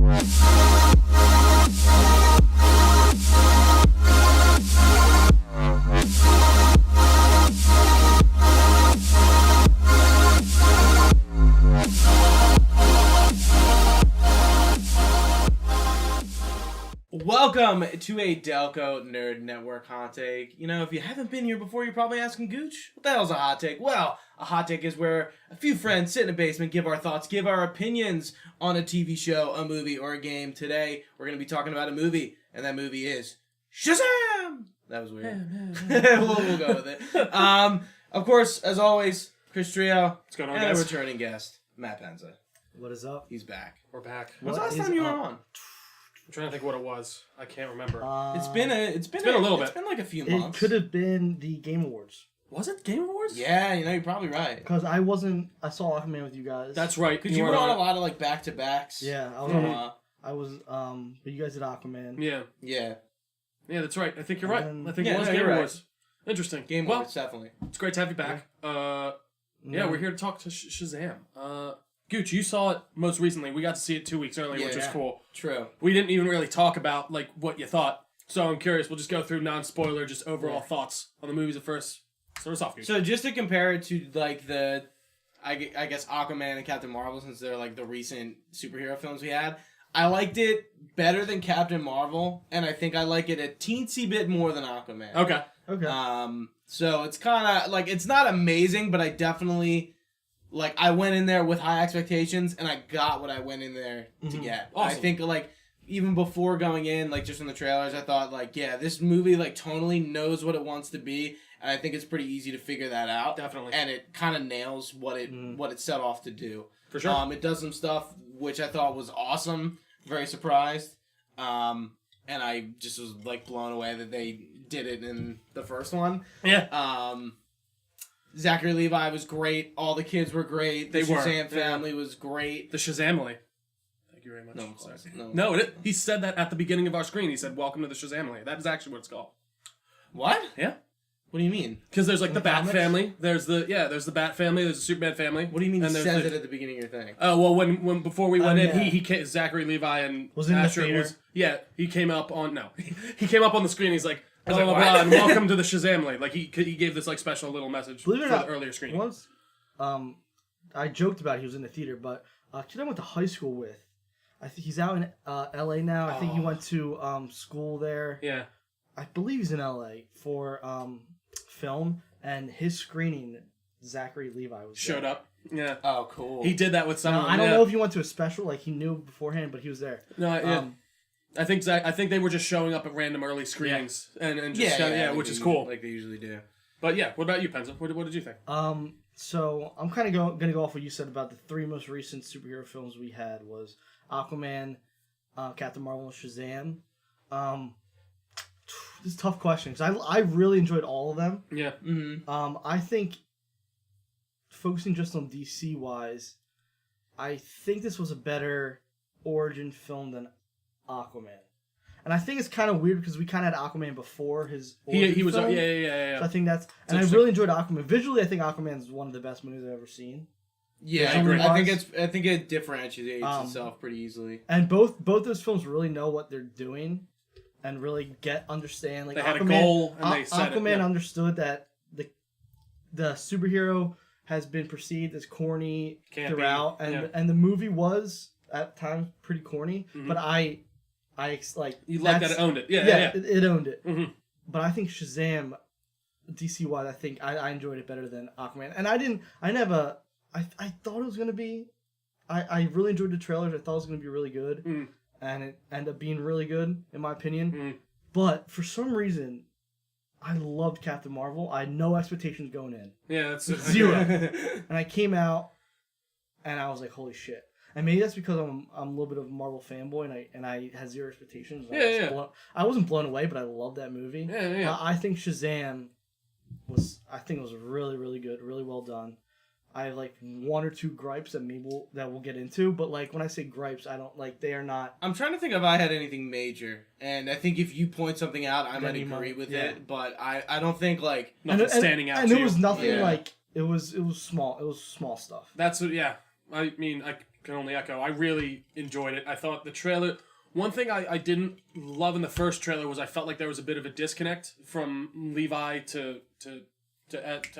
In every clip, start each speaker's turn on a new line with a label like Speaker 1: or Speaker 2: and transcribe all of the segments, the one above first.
Speaker 1: Welcome to a Delco Nerd Network hot take. You know, if you haven't been here before, you're probably asking, Gooch, what the hell's a hot take? Well, a hot take is where a few friends sit in a basement, give our thoughts, give our opinions on a TV show, a movie, or a game. Today, we're going to be talking about a movie, and that movie is Shazam! That was weird. we'll go with it. Of course, as always, Chris Trio.
Speaker 2: What's going on,
Speaker 1: and
Speaker 2: guys?
Speaker 1: a returning guest, Matt Penza.
Speaker 3: What is up?
Speaker 1: He's back.
Speaker 2: We're back.
Speaker 1: When's the last time you were on?
Speaker 2: I'm trying to think what it was. I can't remember.
Speaker 1: It's been a little bit. It's been like a few months.
Speaker 3: It could have been the Game Awards.
Speaker 2: Was it Game Awards?
Speaker 1: Yeah, you know, you're probably right.
Speaker 3: Because I saw Aquaman with you guys.
Speaker 2: That's right.
Speaker 1: Because you were on a lot of like back-to-backs.
Speaker 3: Yeah, but you guys did Aquaman.
Speaker 2: Yeah.
Speaker 1: Yeah,
Speaker 2: that's right. I think you're right. I think
Speaker 1: yeah,
Speaker 2: it was
Speaker 1: no,
Speaker 2: Game
Speaker 1: you're right.
Speaker 2: Awards. Interesting.
Speaker 1: Game Awards, definitely.
Speaker 2: It's great to have you back. Yeah, we're here to talk to Shazam. Gooch, you saw it most recently. We got to see it 2 weeks earlier, which was cool.
Speaker 1: True.
Speaker 2: We didn't even really talk about like what you thought. So I'm curious. We'll just go through non-spoiler, just overall thoughts on the movies at first. Start us off, Gooch.
Speaker 1: So just to compare it to like I guess Aquaman and Captain Marvel, since they're like the recent superhero films we had, I liked it better than Captain Marvel, and I think I like it a teensy bit more than Aquaman.
Speaker 2: Okay.
Speaker 1: So it's kind of like, it's not amazing, but I definitely, like, I went in there with high expectations, and I got what I went in there to get.
Speaker 2: Awesome.
Speaker 1: I think, like, even before going in, like, just from the trailers, I thought, like, yeah, this movie, like, tonally knows what it wants to be, and I think it's pretty easy to figure that out.
Speaker 2: Definitely.
Speaker 1: And it kind of nails what it set off to do.
Speaker 2: For sure.
Speaker 1: It does some stuff which I thought was awesome. Very surprised. And I just was, like, blown away that they did it in the first one.
Speaker 2: Yeah.
Speaker 1: Zachary Levi was great. All the kids were great. The Shazam family was great.
Speaker 2: The Shazamily. Thank you very much.
Speaker 1: No,
Speaker 2: he said that at the beginning of our screen. He said, "Welcome to the Shazamily." That is actually what it's called.
Speaker 1: What?
Speaker 2: Yeah.
Speaker 1: What do you mean?
Speaker 2: Because there's like the Bat
Speaker 3: comics?
Speaker 2: family. There's the Bat family. There's the Superman family.
Speaker 1: What do you mean?
Speaker 2: And
Speaker 1: He says it at the beginning of your thing.
Speaker 2: Oh well, when before we went in,
Speaker 3: yeah.
Speaker 2: he came, Zachary Levi and
Speaker 3: Was in the
Speaker 2: Asher
Speaker 3: theater?
Speaker 2: he came up on he came up on the screen. He's like, blah,
Speaker 1: like,
Speaker 2: blah,
Speaker 1: what?
Speaker 2: blah, and welcome to the Shazamily. Like he gave this like special little message
Speaker 3: Believe it
Speaker 2: for
Speaker 3: or not,
Speaker 2: the earlier screening.
Speaker 3: Once, I joked about he was in the theater, but a kid I went to high school with, I think he's out in L.A. now. I think he went to school there.
Speaker 2: Yeah.
Speaker 3: I believe he's in L.A. for film, and his screening, Zachary Levi was
Speaker 2: Showed
Speaker 3: there.
Speaker 2: up. Yeah.
Speaker 1: Oh, cool.
Speaker 2: He did that with some.
Speaker 3: Now, I don't know if he went to a special, like he knew beforehand, but he was there.
Speaker 2: No, yeah. I think they were just showing up at random early screenings and just which is cool.
Speaker 1: Like they usually do.
Speaker 2: But yeah, what about you, Penza? What did you think?
Speaker 3: So I'm kind of going to go off what you said about the three most recent superhero films we had was Aquaman, Captain Marvel, and Shazam. This is a tough question because I really enjoyed all of them.
Speaker 2: Yeah.
Speaker 1: Mm-hmm.
Speaker 3: I think focusing just on DC wise, I think this was a better origin film than Aquaman. And I think it's kind of weird because we kind of had Aquaman before his origin
Speaker 2: He was
Speaker 3: film.
Speaker 2: yeah.
Speaker 3: So I think and I really enjoyed Aquaman. Visually, I think Aquaman is one of the best movies I've ever seen.
Speaker 1: Yeah,
Speaker 2: I agree.
Speaker 1: I think it differentiates itself pretty easily.
Speaker 3: And both those films really know what they're doing, and really understand. Like
Speaker 2: they had
Speaker 3: Aquaman,
Speaker 2: a goal and they set
Speaker 3: Aquaman
Speaker 2: it. Yeah.
Speaker 3: understood that the superhero has been perceived as corny throughout, and the movie was at times pretty corny.
Speaker 2: Mm-hmm.
Speaker 3: But I
Speaker 2: you like that it owned it. Yeah.
Speaker 3: It owned it.
Speaker 2: Mm-hmm.
Speaker 3: But I think Shazam, DC wise, I think I enjoyed it better than Aquaman. And I thought it was gonna be. I really enjoyed the trailers. I thought it was gonna be really good, and it ended up being really good in my opinion. But for some reason, I loved Captain Marvel. I had no expectations going in.
Speaker 2: Yeah, that's
Speaker 3: Zero. And I came out, and I was like, "Holy shit!" And maybe that's because I'm a little bit of a Marvel fanboy, and I had zero expectations. I wasn't blown away, but I loved that movie.
Speaker 2: Yeah.
Speaker 3: I think Shazam was really, really good, really well done. I have like one or two gripes that we'll get into, but like when I say gripes, I don't like they are not.
Speaker 1: I'm trying to think if I had anything major, and I think if you point something out, I might agree with it, but I don't think like
Speaker 2: nothing standing out.
Speaker 3: And
Speaker 2: to
Speaker 3: it was
Speaker 2: you.
Speaker 3: nothing like it was small. It was small stuff.
Speaker 2: That's what. Yeah, I mean, can only echo. I really enjoyed it. I thought the trailer. One thing I didn't love in the first trailer was I felt like there was a bit of a disconnect from Levi to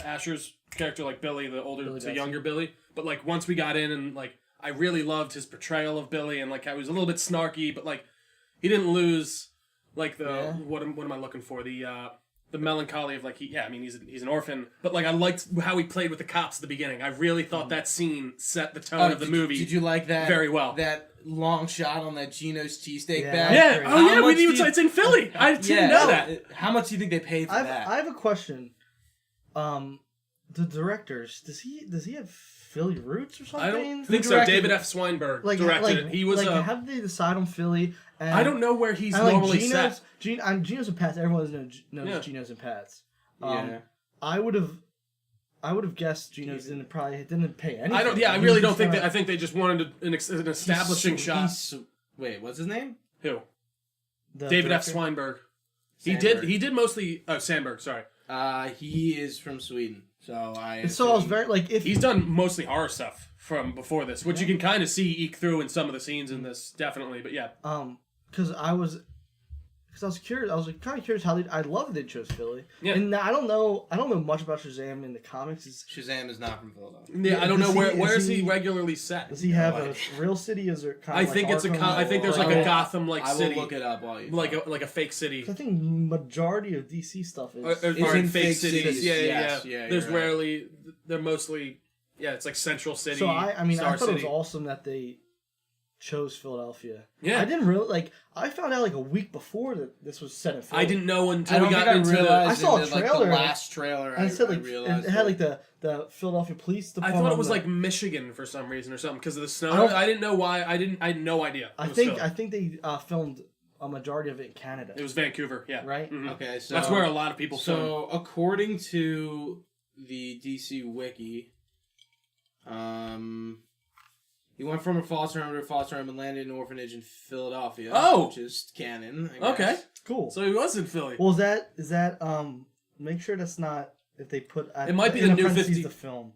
Speaker 2: Asher's character, like Billy, the older
Speaker 3: Billy
Speaker 2: to
Speaker 3: Batson.
Speaker 2: younger Billy. But like once we got in and like I really loved his portrayal of Billy and like I was a little bit snarky, but like he didn't lose like the what am I looking for the melancholy of like he's an orphan, but like I liked how he played with the cops at the beginning. I really thought that scene set the tone of the movie.
Speaker 1: Did you like that
Speaker 2: very well?
Speaker 1: That long shot on that Geno's cheesesteak
Speaker 3: Yeah,
Speaker 1: bag.
Speaker 3: that was
Speaker 2: Yeah.
Speaker 3: great.
Speaker 2: Oh
Speaker 1: How
Speaker 2: yeah.
Speaker 1: much
Speaker 2: We didn't
Speaker 1: do you-
Speaker 2: it's in Philly. I didn't know that.
Speaker 1: How much do you think they paid for that?
Speaker 3: I have a question. The directors, does he have Philly roots or something?
Speaker 2: I don't
Speaker 3: Who
Speaker 2: think so.
Speaker 3: directed
Speaker 2: David
Speaker 3: it?
Speaker 2: F. Swinburne
Speaker 3: Like,
Speaker 2: directed it. He was
Speaker 3: like,
Speaker 2: a.
Speaker 3: how did they decide on Philly? And,
Speaker 2: I don't know where he's
Speaker 3: and, like,
Speaker 2: normally
Speaker 3: Geno's,
Speaker 2: set.
Speaker 3: Geno's and Pat's. Everyone knows
Speaker 2: Yeah.
Speaker 3: Geno's and Pat's.
Speaker 1: Yeah.
Speaker 3: I would have guessed Geno's didn't pay anything.
Speaker 2: I don't. Yeah, I
Speaker 3: He
Speaker 2: really
Speaker 3: was
Speaker 2: don't
Speaker 3: just
Speaker 2: think
Speaker 3: kinda-
Speaker 2: that. I think they just wanted an establishing shot.
Speaker 1: Wait, what's his name?
Speaker 2: Who?
Speaker 3: the
Speaker 2: David F.
Speaker 3: director.
Speaker 2: Swinburne.
Speaker 1: Sandberg.
Speaker 2: He did mostly. Oh, Sandberg. Sorry.
Speaker 1: He is from Sweden, so I.
Speaker 3: So I was
Speaker 1: assume-
Speaker 3: very like if
Speaker 2: He's done mostly horror stuff from before this, which you can kind of see eke through in some of the scenes in this, definitely. But yeah,
Speaker 3: because I was curious. I was like, kind of curious how I love that they chose Philly.
Speaker 2: Yeah.
Speaker 3: And I don't know much about Shazam in the comics.
Speaker 1: Shazam is not from Philadelphia.
Speaker 2: yeah. I don't know
Speaker 3: Does
Speaker 2: where
Speaker 3: is
Speaker 2: is he
Speaker 3: he-
Speaker 2: regularly set.
Speaker 3: Does he have
Speaker 1: No,
Speaker 3: a real city? Is there kind
Speaker 2: I
Speaker 3: of
Speaker 2: think
Speaker 3: like
Speaker 2: it's a.
Speaker 3: Arkham?
Speaker 2: I think there's
Speaker 1: I
Speaker 2: like
Speaker 1: will-
Speaker 2: a Gotham like
Speaker 1: I will
Speaker 2: city,
Speaker 1: look it up while you.
Speaker 2: like
Speaker 1: talk.
Speaker 2: a fake city.
Speaker 3: I think majority of DC stuff is.
Speaker 2: Or
Speaker 1: in
Speaker 2: fake
Speaker 1: fake
Speaker 2: cities.
Speaker 1: cities.
Speaker 2: Yeah,
Speaker 1: Yes,
Speaker 2: yeah.
Speaker 1: yeah,
Speaker 2: There's
Speaker 1: you're right.
Speaker 2: rarely. They're mostly. Yeah, it's like Central City.
Speaker 3: So I
Speaker 2: Star
Speaker 3: thought
Speaker 2: City.
Speaker 3: it was awesome that they chose Philadelphia.
Speaker 2: Yeah.
Speaker 3: I didn't really like. I found out like a week before that this was set in Philly.
Speaker 2: I didn't know
Speaker 1: I
Speaker 2: until
Speaker 1: don't
Speaker 2: we
Speaker 1: think
Speaker 2: got
Speaker 1: I
Speaker 2: into
Speaker 1: realized
Speaker 3: I saw a
Speaker 1: in the, like,
Speaker 3: trailer.
Speaker 1: the last trailer.
Speaker 3: And it said like
Speaker 1: realized
Speaker 3: it had like the Philadelphia Police
Speaker 2: I
Speaker 3: Department.
Speaker 2: thought it was
Speaker 3: on
Speaker 2: like Michigan for some reason or something because of the snow.
Speaker 3: I don't-
Speaker 2: I didn't know why. I had no idea.
Speaker 3: I
Speaker 2: It was
Speaker 3: think
Speaker 2: Philly.
Speaker 3: they filmed a majority of it in Canada.
Speaker 2: It was Vancouver. Yeah.
Speaker 3: Right?
Speaker 2: Mhm.
Speaker 1: Okay, so
Speaker 2: That's where a lot of people film.
Speaker 1: So according to the DC Wiki, he went from a foster home to a foster home and landed in an orphanage in Philadelphia.
Speaker 2: Oh!
Speaker 1: Which is canon. I
Speaker 2: Okay.
Speaker 1: guess.
Speaker 3: Cool.
Speaker 2: So he was in Philly.
Speaker 3: Well, is that make sure that's not if they put
Speaker 2: It might be
Speaker 3: in
Speaker 2: the New
Speaker 3: parentheses
Speaker 2: 50
Speaker 3: the film.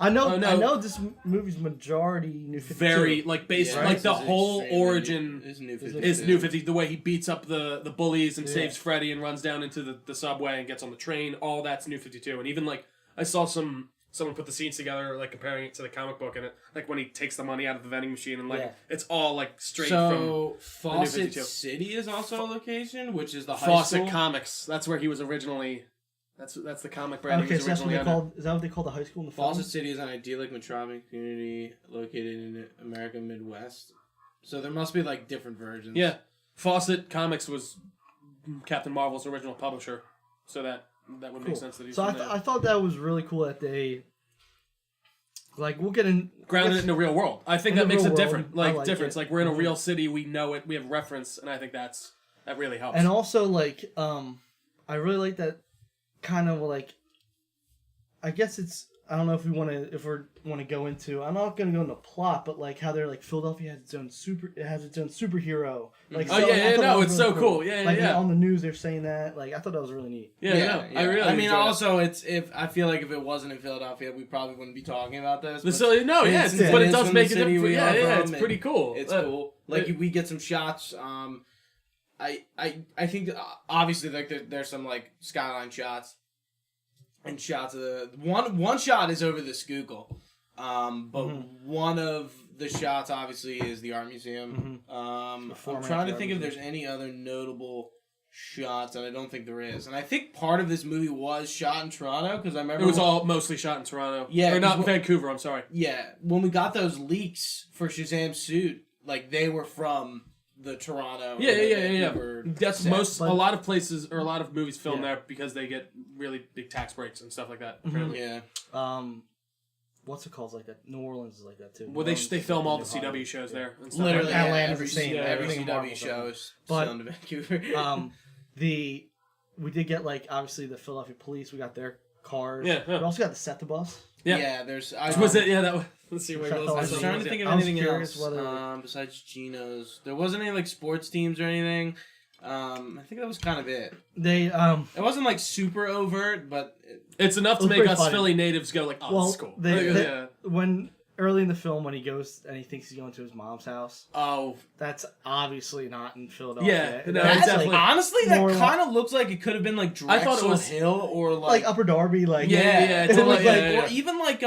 Speaker 3: I know
Speaker 2: Oh, no.
Speaker 3: I know this movie's majority New 52.
Speaker 2: Very like based
Speaker 1: Yeah,
Speaker 2: like
Speaker 1: this
Speaker 2: the
Speaker 1: is
Speaker 2: whole
Speaker 1: extremely
Speaker 2: origin
Speaker 1: is New
Speaker 3: is
Speaker 1: 52.
Speaker 2: is New 50. The way he beats up the bullies and
Speaker 3: Yeah.
Speaker 2: saves Freddy and runs down into the subway and gets on the train. All that's New 52. And even like I saw someone put the scenes together like comparing it to the comic book and it like when he takes the money out of the vending machine and like
Speaker 3: Yeah.
Speaker 2: it's all like straight
Speaker 1: So
Speaker 2: from
Speaker 1: Fawcett
Speaker 2: 52.
Speaker 1: City is also a location, which is the high
Speaker 2: Fawcett
Speaker 1: school.
Speaker 2: Comics. That's where he was originally. That's the comic brand he
Speaker 3: Okay,
Speaker 2: was
Speaker 3: so that's what
Speaker 2: originally
Speaker 3: they
Speaker 2: under.
Speaker 3: called. Is that what they call the high school in the film?
Speaker 1: Fawcett City is an idyllic metropolitan community located in the American Midwest. So there must be like different versions.
Speaker 2: Yeah, Fawcett Comics was Captain Marvel's original publisher, so that would make
Speaker 3: Cool.
Speaker 2: sense that he's
Speaker 3: So
Speaker 2: from there.
Speaker 3: I thought that was really cool that they like we'll get in
Speaker 2: Grounded
Speaker 3: I
Speaker 2: it
Speaker 3: guess-
Speaker 2: in the real world. I think
Speaker 3: In
Speaker 2: that
Speaker 3: the
Speaker 2: makes
Speaker 3: real
Speaker 2: a
Speaker 3: world,
Speaker 2: difference.
Speaker 3: I like
Speaker 2: Difference.
Speaker 3: it.
Speaker 2: Like we're in a
Speaker 3: Mhm.
Speaker 2: real city, we know it, we have reference, and I think that really helps.
Speaker 3: And also like I really like that kind of like I guess it's I don't know if we want to go into I'm not going to go into plot but like how they're like Philadelphia has its own superhero like
Speaker 2: Oh,
Speaker 3: so,
Speaker 2: yeah,
Speaker 3: I
Speaker 2: yeah,
Speaker 3: thought that
Speaker 2: no,
Speaker 3: was
Speaker 2: it's
Speaker 3: really
Speaker 2: so cool. Yeah,
Speaker 3: like
Speaker 2: yeah.
Speaker 3: on the news they're saying that like I thought that was really neat.
Speaker 2: yeah, I really.
Speaker 1: I mean,
Speaker 2: enjoyed it.
Speaker 1: also, I feel like if it wasn't in Philadelphia, we probably wouldn't be talking about this.
Speaker 2: The
Speaker 1: but
Speaker 2: silly, no, yeah,
Speaker 1: since
Speaker 2: but it
Speaker 1: is
Speaker 2: does
Speaker 1: from
Speaker 2: make
Speaker 1: the
Speaker 2: it
Speaker 1: city
Speaker 2: different.
Speaker 1: we
Speaker 2: Yeah,
Speaker 1: are
Speaker 2: yeah,
Speaker 1: from,
Speaker 2: it's
Speaker 1: and
Speaker 2: pretty cool.
Speaker 1: It's cool. Like we get some shots. I think obviously like there's some like skyline shots and shots of the one shot is over the Schuylkill, but one of the shots obviously is the art museum. I'm
Speaker 3: former
Speaker 1: trying to
Speaker 3: art
Speaker 1: think if
Speaker 3: museum.
Speaker 1: there's any other notable shots, and I don't think there is. And I think part of this movie was shot in Toronto because I remember
Speaker 2: It was all mostly shot in Toronto.
Speaker 1: Yeah,
Speaker 2: or not
Speaker 1: 'cause
Speaker 2: Vancouver. I'm sorry.
Speaker 1: Yeah, when we got those leaks for Shazam's suit, like they were from the Toronto.
Speaker 2: Yeah.
Speaker 1: Vancouver
Speaker 2: That's
Speaker 1: set.
Speaker 2: a lot of places or a lot of movies film
Speaker 3: Yeah.
Speaker 2: there because they get really big tax breaks and stuff like that. Apparently.
Speaker 1: Yeah,
Speaker 3: What's it called? It's like that. New Orleans is like that too.
Speaker 2: Well,
Speaker 3: New
Speaker 2: they
Speaker 3: Orleans
Speaker 2: they
Speaker 3: is
Speaker 2: film
Speaker 3: like
Speaker 2: all the
Speaker 3: New
Speaker 2: CW
Speaker 3: Hollywood.
Speaker 2: shows
Speaker 3: Yeah.
Speaker 2: there. And stuff
Speaker 1: literally
Speaker 2: like that.
Speaker 3: Atlanta's
Speaker 1: every,
Speaker 3: the same,
Speaker 1: every
Speaker 3: everything
Speaker 1: CW
Speaker 3: Marvel's
Speaker 1: show
Speaker 3: on.
Speaker 1: is
Speaker 3: But-
Speaker 1: filmed in Vancouver.
Speaker 3: We did get like obviously the Philadelphia police. We got their cars.
Speaker 2: Yeah, yeah.
Speaker 3: We also got the set the bus.
Speaker 2: Yeah.
Speaker 1: There's.
Speaker 2: Was it? Yeah, that was. Let's see where
Speaker 3: I
Speaker 2: it
Speaker 3: thought
Speaker 1: I
Speaker 2: was.
Speaker 1: was
Speaker 3: was
Speaker 1: trying to think of
Speaker 3: I was
Speaker 1: anything
Speaker 3: curious
Speaker 1: else
Speaker 3: whether-
Speaker 1: besides Geno's. There wasn't any like sports teams or anything. I think that was kind of it.
Speaker 3: They
Speaker 1: It wasn't like super overt, but
Speaker 2: It's enough
Speaker 3: It
Speaker 2: to
Speaker 3: was
Speaker 2: make
Speaker 3: pretty
Speaker 2: us
Speaker 3: funny.
Speaker 2: Philly natives go like, oh,
Speaker 3: well
Speaker 2: this is cool.
Speaker 3: they
Speaker 2: yeah.
Speaker 3: when early in the film when he goes and he thinks he's going to his mom's house.
Speaker 2: Oh,
Speaker 3: That's obviously not in Philadelphia.
Speaker 2: Yeah, no,
Speaker 3: That's
Speaker 2: it's definitely-
Speaker 1: honestly, that
Speaker 3: more
Speaker 1: kind of looks like it could have been like Drexel
Speaker 2: I thought it was-
Speaker 1: Hill or
Speaker 3: like Upper Darby. Like
Speaker 2: yeah, it's
Speaker 3: It
Speaker 2: a
Speaker 3: was
Speaker 2: lot-
Speaker 3: like-
Speaker 2: yeah, yeah.
Speaker 1: or even like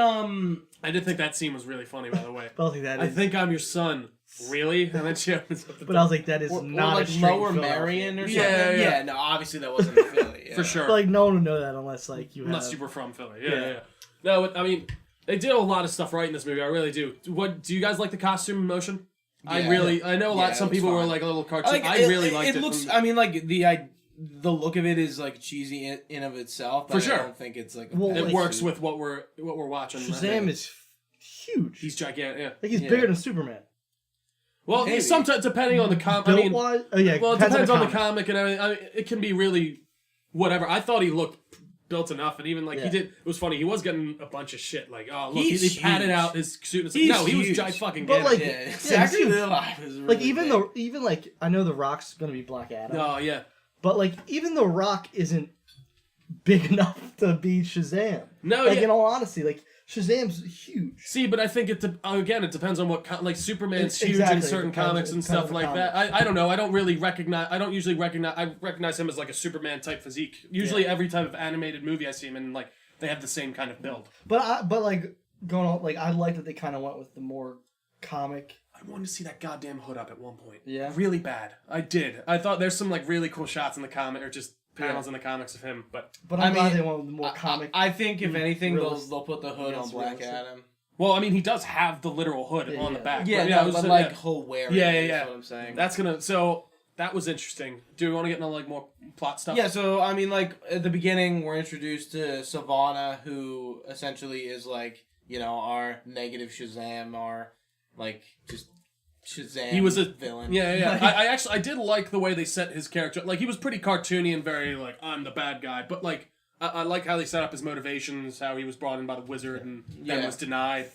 Speaker 2: I did think that scene was really funny, by the way.
Speaker 3: I don't think that
Speaker 2: I
Speaker 3: is.
Speaker 2: think I'm your son. Really? And then she opens up the
Speaker 3: But I was like, that is
Speaker 1: or
Speaker 3: not
Speaker 1: like
Speaker 3: a straight
Speaker 1: Lower
Speaker 3: Philadelphia.
Speaker 1: Marion or something.
Speaker 2: Yeah, yeah.
Speaker 1: No, obviously that wasn't in Philly. Yeah.
Speaker 2: for sure.
Speaker 3: But like no one would know that unless like you
Speaker 2: Unless
Speaker 3: have.
Speaker 2: you were from Philly.
Speaker 3: Yeah.
Speaker 2: Yeah. No, but, I mean, they did a lot of stuff right in this movie. I really do. What do you guys like the costume motion? I know a lot.
Speaker 1: Yeah,
Speaker 2: Some
Speaker 1: it looks
Speaker 2: people were
Speaker 1: fine.
Speaker 2: like a little cartoon.
Speaker 1: Like,
Speaker 2: I really liked it.
Speaker 1: It looks. I mean, like the look of it is like cheesy in of itself. But
Speaker 2: For sure.
Speaker 1: I don't think it's like.
Speaker 3: Well,
Speaker 2: it
Speaker 3: like-
Speaker 2: works with what we're watching.
Speaker 3: Shazam is huge.
Speaker 2: He's gigantic. Yeah.
Speaker 3: like he's
Speaker 1: Yeah.
Speaker 3: bigger than Superman.
Speaker 2: Well,
Speaker 1: Maybe.
Speaker 2: sometimes depending on the comic. I
Speaker 3: Built
Speaker 2: mean,
Speaker 3: wise, oh yeah.
Speaker 2: well, it depends on the
Speaker 3: comic.
Speaker 2: comic and everything. I mean, it can be really whatever. I thought he looked built enough, and even like he
Speaker 3: Yeah.
Speaker 2: did. It was funny. He was getting a bunch of shit. Like, oh look,
Speaker 1: He's
Speaker 2: he padded
Speaker 1: huge.
Speaker 2: out his suit. It's like,
Speaker 1: He's
Speaker 2: no, he was
Speaker 1: huge.
Speaker 2: fucking.
Speaker 3: But, like,
Speaker 1: Yeah,
Speaker 3: Yeah,
Speaker 1: Zachary
Speaker 3: it's-
Speaker 1: Levi was really
Speaker 3: Like even
Speaker 1: big.
Speaker 3: even like I know the Rock's gonna be Black Adam,
Speaker 2: oh yeah,
Speaker 3: but like even the Rock isn't big enough to be Shazam.
Speaker 2: no,
Speaker 3: Like
Speaker 2: yeah.
Speaker 3: in all honesty, like Shazam's huge.
Speaker 2: See, but I think again, it depends on what like Superman's huge
Speaker 3: Exactly,
Speaker 2: in certain
Speaker 3: it depends-
Speaker 2: comics
Speaker 3: it
Speaker 2: and
Speaker 3: depends
Speaker 2: stuff
Speaker 3: on the
Speaker 2: like that.
Speaker 3: comics.
Speaker 2: I don't know. I don't really recognize. I don't usually recognize. I recognize him as like a Superman type physique. Usually, every type of animated movie I see him in, like they have the same kind of build.
Speaker 3: But like going on, like I like that they kind of went with the more comic.
Speaker 2: I wanted to see that goddamn hood up at one point.
Speaker 3: Yeah.
Speaker 2: Really bad. I did. I thought there's some like really cool shots in the comic or just panels in the comics of him, but
Speaker 3: But
Speaker 1: I
Speaker 3: I'm glad
Speaker 1: mean,
Speaker 3: they went with the more comic.
Speaker 1: I think if anything,
Speaker 3: realist-
Speaker 1: they'll put the hood on
Speaker 3: yes,
Speaker 1: Black
Speaker 3: realistic.
Speaker 1: Adam.
Speaker 2: well, I mean, he does have the literal hood
Speaker 3: Yeah,
Speaker 2: on the
Speaker 3: yeah.
Speaker 2: back.
Speaker 1: Yeah,
Speaker 2: but,
Speaker 1: no,
Speaker 2: it was,
Speaker 1: but like
Speaker 2: yeah.
Speaker 1: he'll wear it.
Speaker 2: Yeah, yeah,
Speaker 1: is
Speaker 2: yeah.
Speaker 1: what I'm saying.
Speaker 2: That's gonna. So that was interesting. Do we want to get into like more plot stuff?
Speaker 1: Yeah, so I mean, like at the beginning, we're introduced to Savannah, who essentially is like our negative Shazam, our like just Shazam.
Speaker 2: He was a
Speaker 1: villain.
Speaker 2: Yeah, yeah.
Speaker 1: Like,
Speaker 2: I actually I did like the way they set his character. Like he was pretty cartoony and very like I'm the bad guy. But like I like how they set up his motivations, how he was brought in by the wizard and then
Speaker 1: Yeah.
Speaker 2: was denied.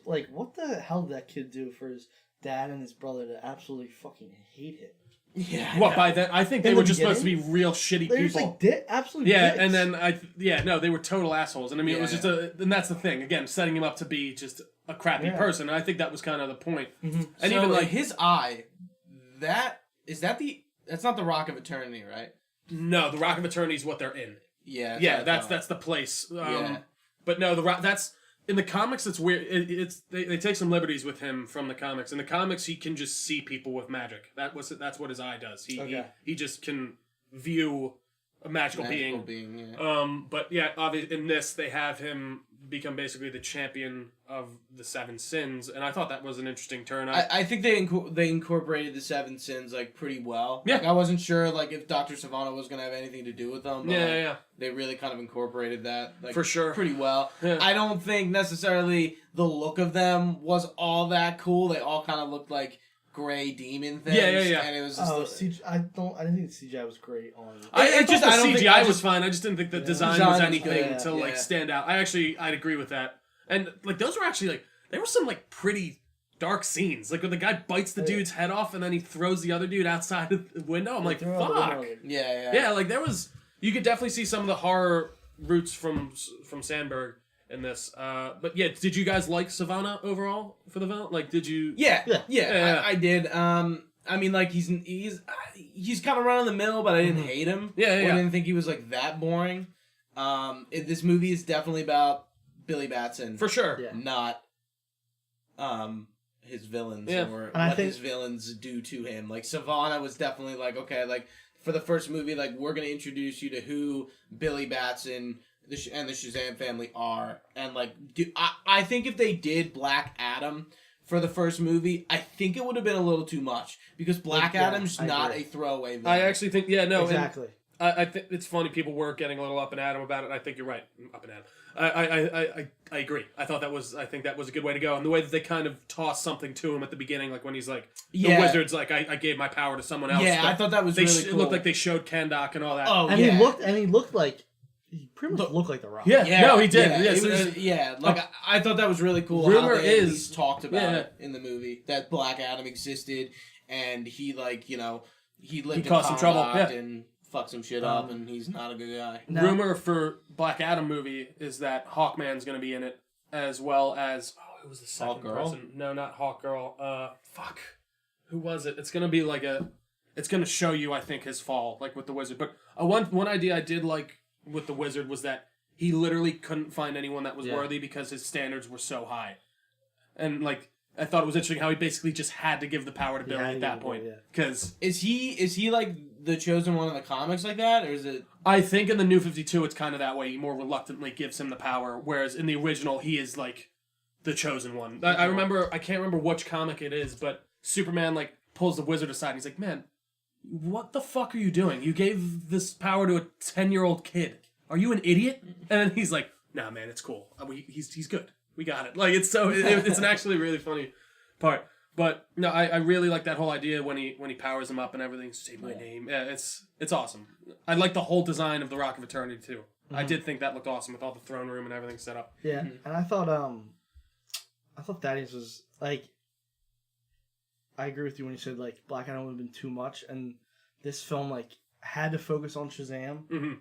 Speaker 3: Like what the hell did that kid do for his dad and his brother to absolutely fucking hate him?
Speaker 1: yeah.
Speaker 2: What by then? I think they
Speaker 3: In
Speaker 2: were
Speaker 3: the
Speaker 2: just supposed to be
Speaker 3: beginning?
Speaker 2: real shitty
Speaker 3: They're just
Speaker 2: people.
Speaker 3: like absolute.
Speaker 2: Yeah,
Speaker 3: dicks.
Speaker 2: and then no, they were total assholes. And I mean, it was
Speaker 1: Yeah.
Speaker 2: just and that's the thing. Again, setting him up to be just a crappy
Speaker 3: Yeah.
Speaker 2: person. And I think that was kind of the point.
Speaker 3: Mhm.
Speaker 2: And
Speaker 1: So,
Speaker 2: even like
Speaker 1: his eye, that's not the Rock of Eternity, right?
Speaker 2: no, the Rock of Eternity is what they're in.
Speaker 1: Yeah.
Speaker 2: Yeah,
Speaker 1: what I
Speaker 2: that's
Speaker 1: thought.
Speaker 2: the place.
Speaker 1: Yeah.
Speaker 2: But no, that's in the comics. It's weird. They take some liberties with him from the comics. In the comics, he can just see people with magic. That's what his eye does. He just can view a magical being.
Speaker 1: Yeah.
Speaker 2: But yeah, obviously in this they have him become basically the champion of the seven sins, and I thought that was an interesting turn.
Speaker 1: I think they incorporated the seven sins like pretty well.
Speaker 2: Yeah.
Speaker 1: Like, I wasn't sure like if Dr. Savannah was gonna have anything to do with them. But,
Speaker 2: Yeah,
Speaker 1: like,
Speaker 2: yeah.
Speaker 1: They really kind of incorporated that like
Speaker 2: For sure.
Speaker 1: pretty well.
Speaker 2: Yeah.
Speaker 1: I don't think necessarily the look of them was all that cool. They all kind of looked like gray demon things.
Speaker 2: Yeah.
Speaker 1: And it was just
Speaker 3: Oh, I didn't think the CGI was great on.
Speaker 2: I
Speaker 1: It
Speaker 2: just
Speaker 1: just- I
Speaker 2: the
Speaker 1: don't think-
Speaker 2: CGI
Speaker 1: I
Speaker 2: was
Speaker 1: just-
Speaker 2: fine. I just didn't think the design
Speaker 1: Design
Speaker 2: was
Speaker 1: was
Speaker 2: anything
Speaker 1: good,
Speaker 2: to like
Speaker 1: yeah.
Speaker 2: stand out. I'd agree with that. And like those were actually like there were some like pretty dark scenes. Like when the guy bites the
Speaker 3: Yeah.
Speaker 2: dude's head off and then he throws the other dude outside of the window. I'm like,
Speaker 3: They're all the
Speaker 2: fuck.
Speaker 3: window, like,
Speaker 1: yeah.
Speaker 2: Yeah, like there was you could definitely see some of the horror roots from Sandberg in this. But yeah, did you guys like Savannah overall for the villain? Like, did you?
Speaker 1: Yeah.
Speaker 2: Yeah.
Speaker 1: I did. I mean, like he's kind of run of the mill, but I didn't hate him.
Speaker 2: Yeah,
Speaker 1: Or
Speaker 2: yeah.
Speaker 1: I didn't think he was like that boring. This movie is definitely about Billy Batson,
Speaker 2: For sure.
Speaker 3: Yeah.
Speaker 1: not his villains
Speaker 2: Yeah.
Speaker 1: or
Speaker 3: And I
Speaker 1: what
Speaker 3: think-
Speaker 1: his villains do to him. Like Savannah was definitely like, okay, like for the first movie, like we're gonna introduce you to who Billy Batson and the Shazam family are, and like I think if they did Black Adam for the first movie, I think it would have been a little too much because Black
Speaker 3: Yeah,
Speaker 1: Adam's
Speaker 3: I
Speaker 1: not
Speaker 3: agree.
Speaker 1: a throwaway villain.
Speaker 2: I actually think no. and
Speaker 3: exactly.
Speaker 2: I think it's funny people were getting a little up and at him about it. I think you're right. Up and at him. I agree. I think that was a good way to go. And the way that they kind of tossed something to him at the beginning, like when he's like,
Speaker 1: Yeah.
Speaker 2: the wizard's like, I gave my power to someone else.
Speaker 1: Yeah,
Speaker 2: but
Speaker 1: I thought that was
Speaker 2: they
Speaker 1: really
Speaker 2: It
Speaker 1: cool.
Speaker 2: looked like they showed Kandok and all that.
Speaker 1: Oh,
Speaker 3: And
Speaker 1: yeah.
Speaker 3: he looked like he pretty much looked like the Rock.
Speaker 2: Yeah. No, he did.
Speaker 1: Yeah,
Speaker 2: Yes,
Speaker 1: it was,
Speaker 2: uh,
Speaker 1: yeah. Like I thought that was really cool.
Speaker 2: Rumor
Speaker 1: how they at
Speaker 2: is-
Speaker 1: least talked about
Speaker 2: yeah.
Speaker 1: it in the movie that Black Adam existed, and he like he lived in
Speaker 2: caused some trouble,
Speaker 1: Conduct
Speaker 2: yeah.
Speaker 1: and fucked some shit up, and he's not a good guy.
Speaker 3: Now-
Speaker 2: Rumor for Black Adam movie is that Hawkman's going to be in it. as well as who was the second
Speaker 1: Hawk Girl?
Speaker 2: person? No, not Hawk Girl. Who was it? It's gonna be like it's gonna show you, I think, his fall, like with the wizard. But one idea I did like with the wizard was that he literally couldn't find anyone that was worthy because his standards were so high, and like I thought it was interesting how he basically just had to give the power to Billy at that point. Because
Speaker 1: is he like the chosen one in the comics like that, or is it?
Speaker 2: I think in the New 52 it's kind of that way. He more reluctantly gives him the power, whereas in the original he is like the chosen one. I can't remember which comic it is, but Superman like pulls the wizard aside and he's like, "Man, what the fuck are you doing? You gave this power to a 10-year-old kid. Are you an idiot?" And then he's like, "Nah, man, it's cool. He's good. We got it." Like it's an actually really funny part. But no, I really like that whole idea when he powers him up and everything. Say my name. Yeah, it's awesome. I like the whole design of the Rock of Eternity too. Mm-hmm. I did think that looked awesome with all the throne room and everything set up.
Speaker 3: Yeah, and I thought Thaddeus was like. I agree with you when you said like Black Adam would have been too much, and this film like had to focus on Shazam.
Speaker 2: Mm-hmm.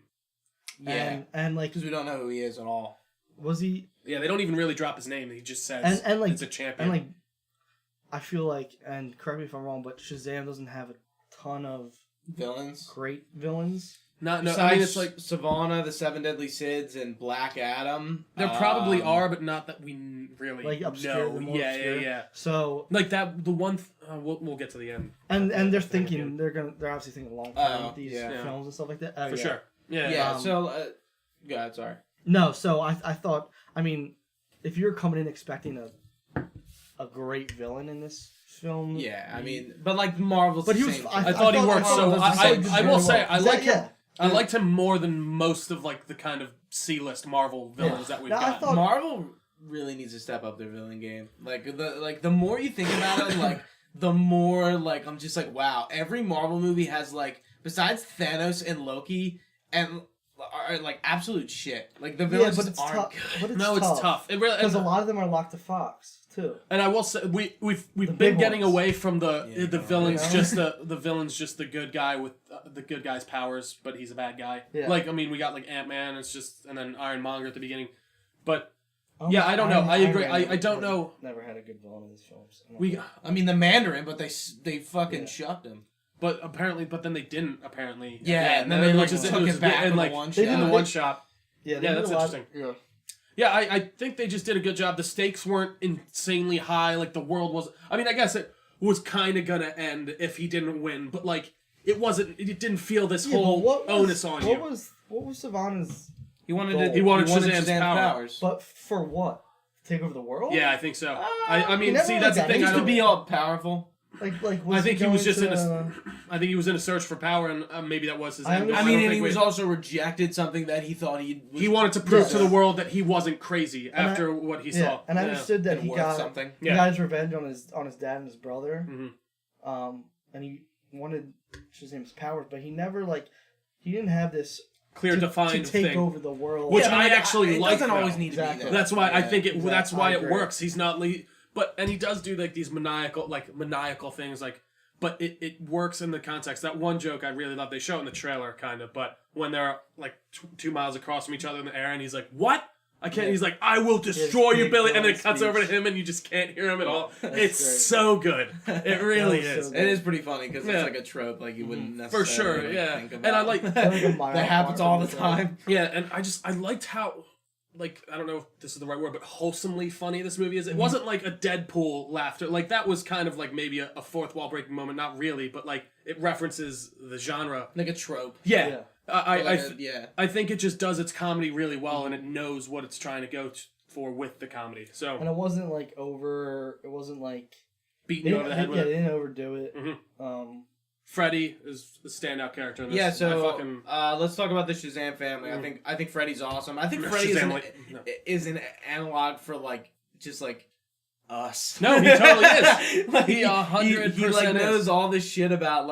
Speaker 1: Yeah,
Speaker 3: and like
Speaker 1: because we don't know who he is at all.
Speaker 3: Was he?
Speaker 2: Yeah, they don't even really drop his name. He just says
Speaker 3: and like
Speaker 2: it's a champion.
Speaker 3: And like, I feel like, and correct me if I'm wrong, but Shazam doesn't have a ton of
Speaker 1: villains.
Speaker 3: Great villains.
Speaker 2: No.
Speaker 1: Besides,
Speaker 2: I mean, it's like
Speaker 1: Savannah, the Seven Deadly Sids, and Black Adam.
Speaker 2: There probably are, but not that we really
Speaker 3: like obscure.
Speaker 2: know. Yeah.
Speaker 3: So
Speaker 2: like that, the one. We'll get to the end.
Speaker 3: And they're thinking they're obviously thinking long term with these films and stuff like that.
Speaker 2: For sure. Yeah.
Speaker 1: Yeah. So, go ahead. Sorry.
Speaker 3: No. So I thought. I mean, if you're coming in expecting a great villain in this film.
Speaker 1: Yeah, I mean, but like Marvel's.
Speaker 3: But he was.
Speaker 2: I thought he worked so. I will say I like him. I
Speaker 3: Yeah.
Speaker 2: liked him more than most of like the kind of C-list Marvel villains that we've got.
Speaker 1: Marvel really needs to step up their villain game. The more you think about it, like the more like I'm just like, wow, every Marvel movie has like besides Thanos and Loki and are like absolute shit. Like the villains
Speaker 3: but it's
Speaker 1: aren't
Speaker 3: tough.
Speaker 1: good.
Speaker 3: But
Speaker 2: it's tough. It really
Speaker 3: because a lot of them are locked to Fox too.
Speaker 2: And I will say we've been getting away from the villains,
Speaker 3: you know?
Speaker 2: the villain's just the good guy with the good guy's powers, but he's a bad guy.
Speaker 3: Yeah.
Speaker 2: Like I mean, we got like Ant-Man, it's just and then Ironmonger at the beginning, but yeah, I don't know. I agree. I don't know.
Speaker 3: Never had a good villain in these films.
Speaker 1: I mean the Mandarin, but they fucking shoved him.
Speaker 2: But then they didn't apparently.
Speaker 1: Yeah, and then they like took it back in like
Speaker 2: one shot. In the one shot.
Speaker 3: Yeah,
Speaker 2: that's interesting. Yeah, I think they just did a good job. The stakes weren't insanely high. Like the world was. I mean, I guess it was kind of gonna end if he didn't win, but like it wasn't. It didn't feel this whole onus on you.
Speaker 3: What was Savannah's?
Speaker 1: He wanted
Speaker 2: Shazam's powers.
Speaker 3: But for what? Take over the world?
Speaker 2: Yeah, I think so. I mean, see, that's the thing.
Speaker 1: He used to be all powerful.
Speaker 3: Like
Speaker 2: I think he was just I think he was in a search for power, and maybe that was his end.
Speaker 1: I mean, and he was also rejected something that he thought he
Speaker 2: wanted to prove to the world that he wasn't crazy after what he saw.
Speaker 3: And I understood that he got
Speaker 1: something.
Speaker 3: He got his revenge on his dad and his brother.
Speaker 2: Mm-hmm.
Speaker 3: And he wanted Shazam's powers, but he never he didn't have this
Speaker 2: clear defined
Speaker 3: to take
Speaker 2: thing
Speaker 3: over the world,
Speaker 2: which I actually like.
Speaker 1: Doesn't always need to be.
Speaker 2: That's why I think it. That's why it works. He's not and he does do like these maniacal things like. But it works in the context. That one joke I really love. They show it in the trailer, kind of. But when they're like 2 miles across from each other in the air, and he's like, "What? I can't." Yeah. He's like, "I will destroy you, Billy," and then it cuts over to him, and you just can't hear him at all. It's so good. It really is.
Speaker 1: So it is pretty funny because it's like a trope, like you wouldn't necessarily
Speaker 2: for sure.
Speaker 1: think about.
Speaker 2: And I like
Speaker 1: that happens all the time.
Speaker 2: Yeah, and I liked how. Like, I don't know if this is the right word, but wholesomely funny this movie is. It wasn't like a Deadpool laughter. Like, that was kind of like maybe a fourth wall breaking moment. Not really, but like, it references the genre.
Speaker 1: Like a trope.
Speaker 2: Yeah. I think it just does its comedy really well, and it knows what it's trying to go for with the comedy. So.
Speaker 3: And it wasn't like over, it wasn't like.
Speaker 2: Beaten over the head with it.
Speaker 3: They didn't overdo it.
Speaker 2: Mm-hmm. Freddy is the standout character in this.
Speaker 1: Yeah, so let's talk about the Shazam family. I think Freddy's awesome. I think Freddy is an analog for just us.
Speaker 2: No, he totally is. He 100%
Speaker 1: he knows all this shit about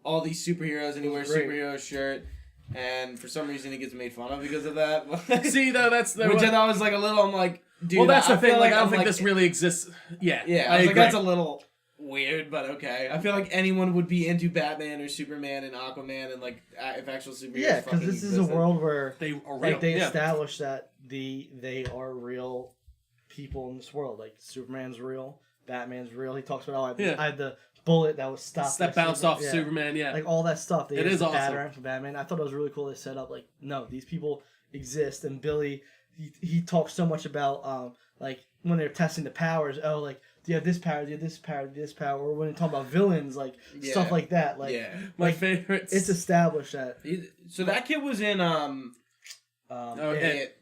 Speaker 1: all these superheroes, and he wears superhero shirt. And for some reason, he gets made fun of because of that.
Speaker 2: See, though, that's
Speaker 1: which I thought was a little. I'm like, dude.
Speaker 2: Well, that's the thing. I don't think this really exists. Yeah,
Speaker 1: I agree. That's a little weird, but okay. I feel like anyone would be into Batman or Superman and Aquaman and if actual superheroes.
Speaker 3: Yeah, because this is a world where
Speaker 2: they are real.
Speaker 3: They established that they are real people in this world. Like Superman's real, Batman's real. He talks about how I had the bullet that was stopped.
Speaker 2: That bounced off Superman,
Speaker 3: Like all that stuff.
Speaker 2: It is awesome.
Speaker 3: Batarang from Batman. I thought it was really cool. They set up like, no, these people exist. And Billy, he talks so much about like when they're testing the powers. Oh, like do you have this power? Do you have this power? Do you have this power? Or when they talk about villains, like stuff like that. Like
Speaker 2: my favorites.
Speaker 3: It's established that.
Speaker 1: So that kid was in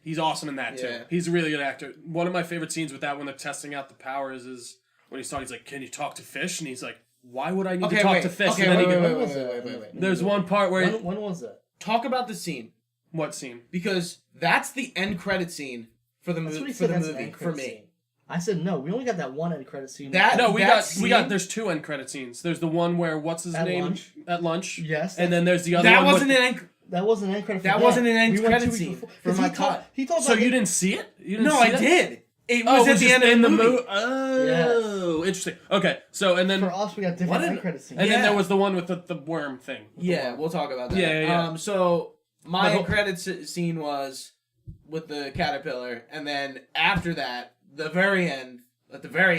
Speaker 2: he's awesome in that too.
Speaker 1: Yeah.
Speaker 2: He's a really good actor. One of my favorite scenes with that when they're testing out the powers is when he's talking. He's like, "Can you talk to fish?" And he's like, "Why would I need to talk to fish?"
Speaker 1: Okay,
Speaker 2: and then
Speaker 1: wait.
Speaker 2: There's one part where
Speaker 3: when was that?
Speaker 1: Talk about the scene.
Speaker 2: What scene?
Speaker 1: Because that's the end credit scene for the movie. For the movie, for me.
Speaker 3: Scene. I said no. We only got that one end credit scene.
Speaker 2: We got. There's two end credit scenes. There's the one where what's his name at lunch.
Speaker 3: Yes.
Speaker 2: And then there's the other.
Speaker 1: That
Speaker 2: one
Speaker 1: wasn't an end.
Speaker 3: That wasn't an end credit.
Speaker 1: That wasn't an end credit scene for my cut.
Speaker 3: He talked.
Speaker 2: So you didn't see it?
Speaker 1: No, I did. It was at the end of the movie.
Speaker 2: Oh, interesting. Okay, so and then
Speaker 3: for us we got different end credit scenes.
Speaker 2: And then there was the one with the worm thing.
Speaker 1: Yeah, we'll talk about that.
Speaker 2: Yeah.
Speaker 1: So my end credits scene was with the caterpillar, and then after that, at the very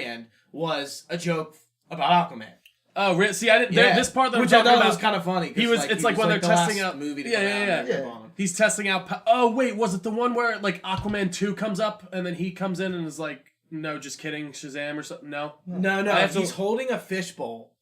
Speaker 1: end, was a joke about Aquaman.
Speaker 2: Oh, really? See, I didn't. This part that
Speaker 1: which
Speaker 2: I'm talking
Speaker 1: I thought
Speaker 2: about
Speaker 1: was kind of funny.
Speaker 2: It's like when they're testing out
Speaker 1: movie.
Speaker 2: Yeah. He's testing out. Oh wait, was it the one where like Aquaman 2 comes up and then he comes in and is like, "No, just kidding, Shazam" or something? No.
Speaker 1: He's holding a fishbowl,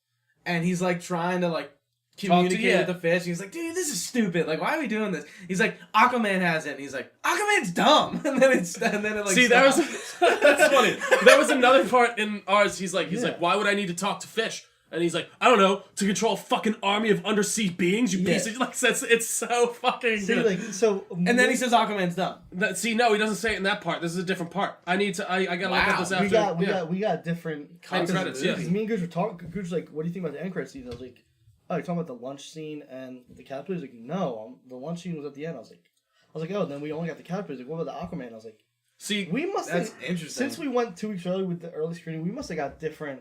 Speaker 1: and he's like trying to like communicate with the fish. He's like, "Dude, this is stupid. Like, why are we doing this?" He's like, "Aquaman has it." And he's like, "Aquaman's dumb." And then it like.
Speaker 2: See,
Speaker 1: stops.
Speaker 2: that's funny. There was another part in ours. He's like, "Why would I need to talk to fish?" And he's like, "I don't know, to control a fucking army of undersea beings, you piece of..." Like, it's so fucking good.
Speaker 3: Like, so,
Speaker 1: and then he says Aquaman's dumb.
Speaker 2: No, he doesn't say it in that part. This is a different part. I gotta look at this after.
Speaker 3: We got different
Speaker 2: end credits,
Speaker 3: Because me and Gooch were talking. Gooch was like, "What do you think about the end credits scene?" I was like, "Oh, you're talking about the lunch scene and the caterpillar?" He's like, "No, the lunch scene was at the end." I was like, "Oh, then we only got the caterpillar." He's like, "What about the Aquaman?" I was like,
Speaker 2: "See,
Speaker 3: we must."
Speaker 1: That's interesting.
Speaker 3: Since we went 2 weeks early with the early screening, we must have got different.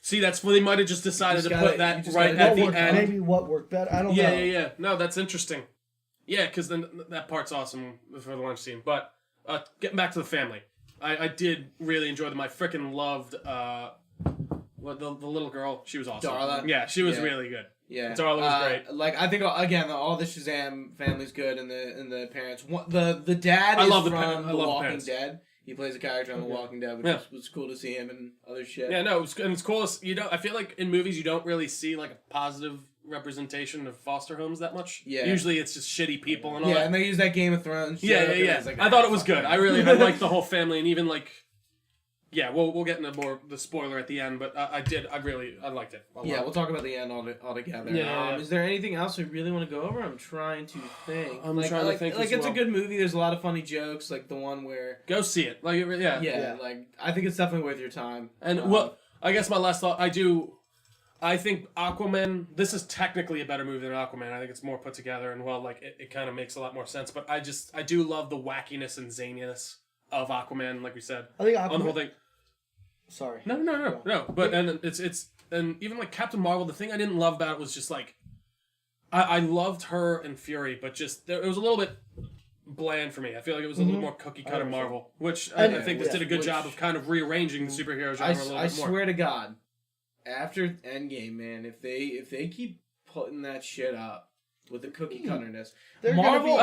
Speaker 2: See, that's where they might have just decided to put that right at the end.
Speaker 3: Maybe what worked better. I don't know.
Speaker 2: Yeah. No, that's interesting. Yeah, because then that part's awesome for the lunch scene. But getting back to the family, I did really enjoy them. I freaking loved the little girl. She was awesome.
Speaker 1: Darla.
Speaker 2: Yeah, she was really good.
Speaker 1: Yeah,
Speaker 2: Darla was great.
Speaker 1: Like I think again, all the Shazam family's good, and the parents. The dad
Speaker 2: I
Speaker 1: is
Speaker 2: love
Speaker 1: from The Walking
Speaker 2: parents.
Speaker 1: Dead. He plays a character on The Walking Dead, which was cool to see him and other shit.
Speaker 2: Yeah, no, it's cool. I feel like in movies you don't really see like a positive representation of foster homes that much.
Speaker 1: Yeah.
Speaker 2: Usually it's just shitty people and all that.
Speaker 1: Yeah, and they use that Game of Thrones shit.
Speaker 2: Yeah.
Speaker 1: Like,
Speaker 2: I thought it was good. I liked the whole family, and even like, we'll get into more the spoiler at the end, but I liked it.
Speaker 1: Yeah, we'll talk about the end altogether.
Speaker 2: Yeah.
Speaker 1: Is there anything else we really want to go over? I'm trying to think.
Speaker 2: I'm trying to think.
Speaker 1: Like it's a good movie. There's a lot of funny jokes, like the one where
Speaker 2: go see it. Like
Speaker 1: like I think it's definitely worth your time.
Speaker 2: And I guess my last thought, I think Aquaman, this is technically a better movie than Aquaman. I think it's more put together and it kind of makes a lot more sense. But I do love the wackiness and zaniness of Aquaman, like we said.
Speaker 3: I think Aquaman,
Speaker 2: on the whole thing.
Speaker 3: Sorry.
Speaker 2: No. But and it's and even like Captain Marvel, the thing I didn't love about it was just like I loved her and Fury, but just it was a little bit bland for me. I feel like it was a little more cookie cutter Marvel, which I think this did a good job of kind of rearranging the superhero genre a little bit more.
Speaker 1: I swear to God, after Endgame, man, if they keep putting that shit up with the cookie cutterness, Marvel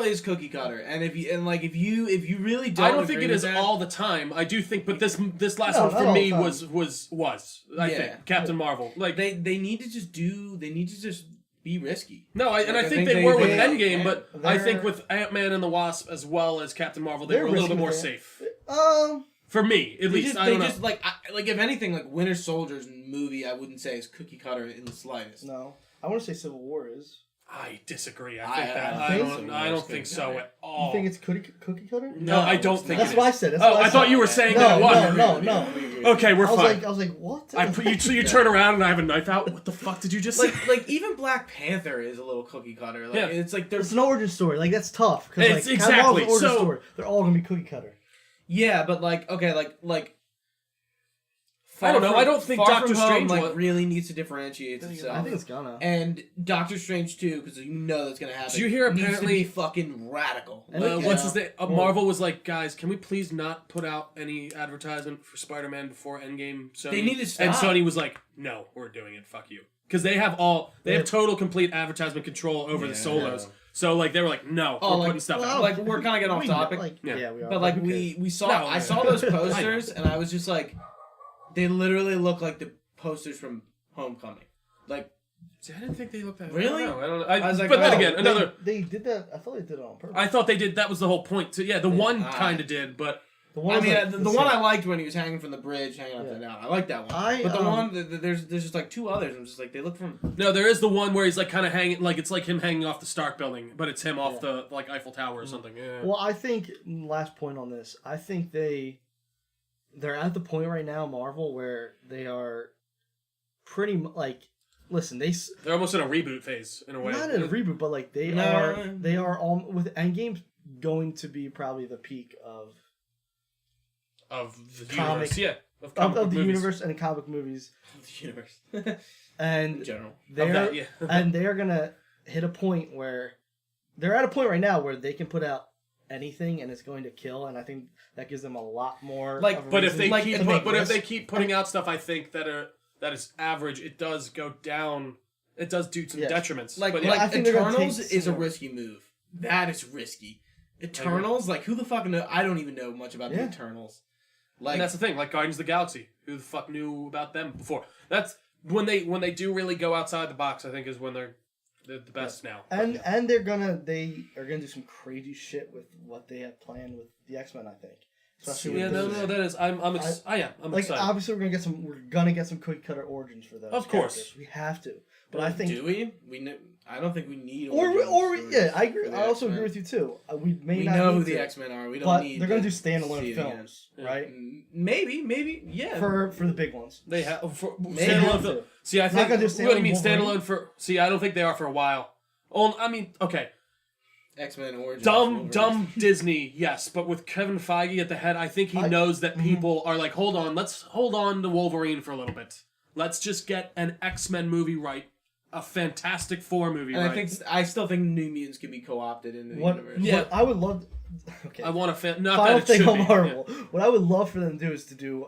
Speaker 1: is cookie cutter, and if you really don't,
Speaker 2: I don't think it is all the time. I do think, but this last one for me was I think Captain Marvel. Like
Speaker 1: they need to just be risky.
Speaker 2: No, I think they were with Endgame, but I think with Ant-Man and the Wasp as well as Captain Marvel, they were a little bit more safe. For me, at least. I don't know.
Speaker 1: If anything, like Winter Soldier's movie, I wouldn't say is cookie cutter in the slightest.
Speaker 3: No, I want to say Civil War is.
Speaker 2: I disagree. I don't think so at all.
Speaker 3: You think it's cookie cutter?
Speaker 2: No, I don't think
Speaker 3: that's
Speaker 2: it is.
Speaker 3: what I said.
Speaker 2: I thought you were saying that it was.
Speaker 3: No.
Speaker 2: Okay, we're fine.
Speaker 3: I was like, what?
Speaker 2: You turn around and I have a knife out. What the fuck did you just say?
Speaker 1: Like even Black Panther is a little cookie cutter. Like, it's like
Speaker 3: it's an origin story. Like that's tough because
Speaker 2: exactly
Speaker 3: story. They're all gonna be cookie cutter.
Speaker 1: Yeah, but like okay, like
Speaker 2: I don't know. I don't think
Speaker 1: Far
Speaker 2: Doctor
Speaker 1: From Home,
Speaker 2: Strange
Speaker 1: like
Speaker 2: was-
Speaker 1: really needs to differentiate itself.
Speaker 3: I think it's gonna.
Speaker 1: And Doctor Strange too, because you know that's gonna happen.
Speaker 2: Did you hear
Speaker 1: needs
Speaker 2: apparently-
Speaker 1: to be fucking radical.
Speaker 2: what's his name? Marvel was like, guys, can we please not put out any advertisement for Spider-Man before Endgame? Sony?
Speaker 1: They need to stop.
Speaker 2: And Sony was like, no, we're doing it. Fuck you. Because they have total complete advertisement control over the solos. So like they were like, no, we're putting stuff out.
Speaker 1: Like we're kind of getting off topic.
Speaker 3: We are.
Speaker 1: But like
Speaker 3: who cares?
Speaker 1: we saw,
Speaker 2: No,
Speaker 1: I saw those posters and I was just like, they literally look like the posters from Homecoming. Like,
Speaker 2: See, I didn't think they looked that.
Speaker 1: Really?
Speaker 2: I don't know.
Speaker 1: I was like,
Speaker 2: but then
Speaker 1: oh,
Speaker 2: again, another.
Speaker 3: They did that. I thought they did it on purpose.
Speaker 2: I thought they did. That was the whole point. So yeah, the one kind of did, but
Speaker 3: The
Speaker 1: I
Speaker 3: ones
Speaker 1: mean,
Speaker 3: that-
Speaker 1: the one I liked when he was hanging from the bridge, hanging upside down. I like that one. But the one, there's just like two others. I'm just like, they look from.
Speaker 2: no, there is the one where he's like kind of hanging, like it's like him hanging off the Stark building, but it's him off the like Eiffel Tower or something. Yeah.
Speaker 3: Well, I think last point on this. I think they're at the point right now, Marvel, where they are like, listen,
Speaker 2: They're almost in a reboot phase in a way.
Speaker 3: not in a reboot, but like they are all with Endgame going to be probably the peak of
Speaker 2: the
Speaker 3: comic,
Speaker 2: universe. Yeah,
Speaker 3: of
Speaker 2: comic
Speaker 3: the
Speaker 2: book movies.
Speaker 3: universe and comic movies,
Speaker 1: The universe.
Speaker 3: and
Speaker 1: In general.
Speaker 3: they're and they're gonna hit a point where they're at a point right now where they can put out anything and it's going to kill, and I think that gives them a lot more.
Speaker 1: Like,
Speaker 3: of a
Speaker 2: But if
Speaker 3: reason
Speaker 2: they
Speaker 1: Like,
Speaker 2: keep,
Speaker 3: to make
Speaker 2: but if they
Speaker 3: risk.
Speaker 2: keep putting out stuff, I think that is average. It does go down. It does do some
Speaker 3: Yes.
Speaker 2: detriments.
Speaker 1: Like,
Speaker 2: but
Speaker 3: I think they're gonna
Speaker 1: Eternals
Speaker 3: take
Speaker 1: is a
Speaker 3: some more.
Speaker 1: risky move. That is risky. Eternals, like, who the fuck know? I don't even know much about the
Speaker 3: Yeah.
Speaker 1: Eternals. Like,
Speaker 2: and that's the thing. Like Guardians of the Galaxy, who the fuck knew about them before? That's when they do really go outside the box. I think is when they're the best now.
Speaker 3: And they are gonna do some crazy shit with what they have planned with the X-Men, I think. Especially with
Speaker 2: that is. I'm
Speaker 3: like
Speaker 2: excited.
Speaker 3: obviously we're gonna get some quick cutter origins for those.
Speaker 2: Of course.
Speaker 3: characters. We have to. But I think
Speaker 1: do we? I don't think we need.
Speaker 3: or
Speaker 1: origin
Speaker 3: yeah,
Speaker 1: stories
Speaker 3: I agree.
Speaker 1: for the
Speaker 3: I also
Speaker 1: X-Men.
Speaker 3: agree with you too. We may
Speaker 1: We
Speaker 3: not
Speaker 1: know
Speaker 3: need
Speaker 1: who the
Speaker 3: to,
Speaker 1: X-Men are. We don't
Speaker 3: but
Speaker 1: need.
Speaker 3: they're gonna
Speaker 1: to
Speaker 3: do
Speaker 1: see
Speaker 3: standalone
Speaker 1: it again.
Speaker 3: films, right?
Speaker 1: Maybe, yeah.
Speaker 3: For the big ones.
Speaker 2: They have for
Speaker 1: Maybe.
Speaker 2: standalone. film. See, I
Speaker 3: Not
Speaker 2: think.
Speaker 3: gonna do
Speaker 2: What do you mean
Speaker 3: standalone
Speaker 2: standalone for? See, I don't think they are for a while. Oh, I mean, okay.
Speaker 1: X-Men origins.
Speaker 2: Dumb Disney, yes, but with Kevin Feige at the head, I think he knows that people are like, let's hold on to Wolverine for a little bit. Let's just get an X-Men movie right, a Fantastic Four movie
Speaker 1: And
Speaker 2: right.
Speaker 1: I still think New Mutants can be co-opted into the universe.
Speaker 2: Yeah.
Speaker 3: What I would love. Okay.
Speaker 2: I want a not
Speaker 3: Final
Speaker 2: that it
Speaker 3: thing
Speaker 2: should
Speaker 3: on
Speaker 2: be.
Speaker 3: Marvel. What I would love for them to do is to do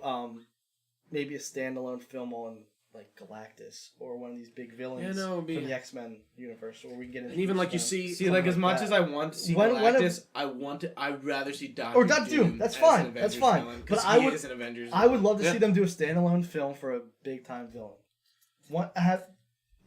Speaker 3: maybe a standalone film on like Galactus or one of these big villains from the X-Men universe, or we can get into
Speaker 2: And even like you
Speaker 3: them.
Speaker 1: See, like as much
Speaker 3: that.
Speaker 1: as I want to see
Speaker 3: When-
Speaker 1: Galactus, I'd rather see Doctor
Speaker 3: Or Doctor Doom. That's
Speaker 1: as
Speaker 3: fine.
Speaker 1: an
Speaker 3: That's
Speaker 1: Avengers
Speaker 3: fine.
Speaker 1: villain,
Speaker 3: But
Speaker 1: 'cause
Speaker 3: I
Speaker 1: he
Speaker 3: would-
Speaker 1: is an Avengers
Speaker 3: I would love to
Speaker 2: Yeah.
Speaker 3: see them do a standalone film for a big time villain.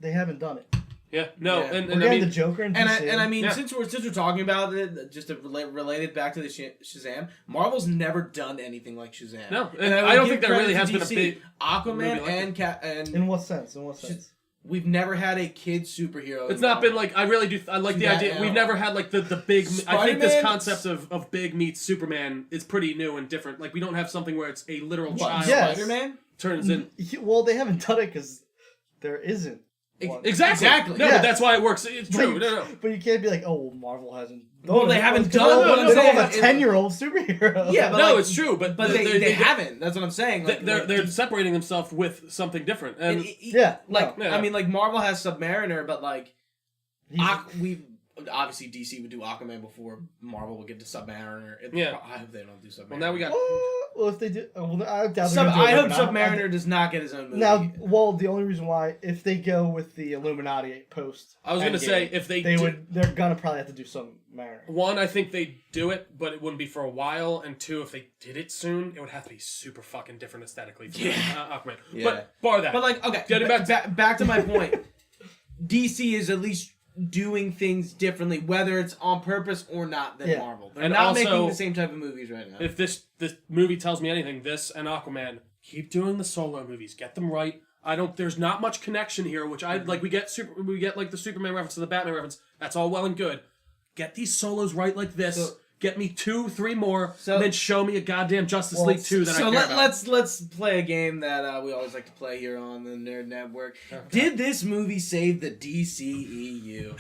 Speaker 3: They haven't done it.
Speaker 2: Yeah, no,
Speaker 1: Yeah.
Speaker 2: and
Speaker 3: We're
Speaker 2: I
Speaker 3: getting
Speaker 2: mean,
Speaker 3: the Joker and
Speaker 1: And
Speaker 3: DC.
Speaker 1: I mean,
Speaker 2: Yeah.
Speaker 1: since we're talking about it, just to relate it back to the Shazam, Marvel's never done anything like Shazam.
Speaker 2: No, and
Speaker 1: would
Speaker 2: I don't
Speaker 1: give
Speaker 2: think there
Speaker 1: credit
Speaker 2: really
Speaker 1: to
Speaker 2: has been a
Speaker 1: DC.
Speaker 2: big
Speaker 1: Aquaman
Speaker 2: movie like
Speaker 1: and and
Speaker 3: in what sense? In what sense?
Speaker 1: we've never had a kid superhero.
Speaker 2: It's
Speaker 1: in
Speaker 2: not been
Speaker 1: Marvel.
Speaker 2: like I like the
Speaker 1: That
Speaker 2: idea.
Speaker 1: now.
Speaker 2: We've never had like the big. I think this
Speaker 1: Spider-Man-
Speaker 2: concept of big meets Superman is pretty new and different. Like we don't have something where it's a literal
Speaker 1: What,
Speaker 2: child
Speaker 3: Yes.
Speaker 1: Spider-Man.
Speaker 2: turns in.
Speaker 3: Well, they haven't done it because there isn't. one.
Speaker 2: Exactly. No,
Speaker 3: Yeah.
Speaker 2: but that's why it works. It's true. No.
Speaker 3: But you can't be like, oh, well, Marvel hasn't.
Speaker 1: Well, they haven't
Speaker 3: Because
Speaker 1: done
Speaker 3: they
Speaker 1: it.
Speaker 3: don't have
Speaker 1: No,
Speaker 3: a 10-year-old superhero.
Speaker 1: Yeah, but
Speaker 2: No,
Speaker 1: like-
Speaker 2: it's true. But
Speaker 1: they haven't. That's what I'm saying. Like,
Speaker 2: they're separating themselves with something different. And
Speaker 3: Yeah,
Speaker 1: like
Speaker 2: no.
Speaker 1: I mean, like Marvel has Submariner, but like
Speaker 3: He's-
Speaker 1: we obviously DC would do Aquaman before Marvel would get to Submariner.
Speaker 2: Yeah.
Speaker 1: I hope they don't do Submariner.
Speaker 2: well, now we got.
Speaker 3: Well, if they do, well, I doubt they're gonna do
Speaker 1: I
Speaker 3: it,
Speaker 1: hope
Speaker 3: but
Speaker 1: Submariner does not get his own movie.
Speaker 3: Now, well, the only reason why, if they go with the Illuminati post,
Speaker 2: I was gonna say if
Speaker 3: they're gonna probably have to do Submariner.
Speaker 2: One, I think they do it, but it wouldn't be for a while. And two, if they did it soon, it would have to be super fucking different aesthetically. For Aquaman.
Speaker 1: Yeah.
Speaker 2: But bar that.
Speaker 1: But like, okay,
Speaker 2: Getting
Speaker 1: back to my point. DC is at least doing things differently, whether it's on purpose or not, than
Speaker 3: Yeah.
Speaker 1: Marvel. They're
Speaker 2: And
Speaker 1: not
Speaker 2: also-
Speaker 1: making the same type of movies right now.
Speaker 2: if this movie tells me anything, this and Aquaman, keep doing the solo movies, get them right. There's not much connection here, which we get like the Superman reference to the Batman reference. That's all well and good. Get these solos right like this.
Speaker 1: So-
Speaker 2: Get me 2, 3 more,
Speaker 1: So-
Speaker 2: and then show me a goddamn Justice League 2 that I
Speaker 1: So
Speaker 2: care about.
Speaker 1: let's play a game that we always like to play here on the Nerd Network. Did this movie save the DCEU?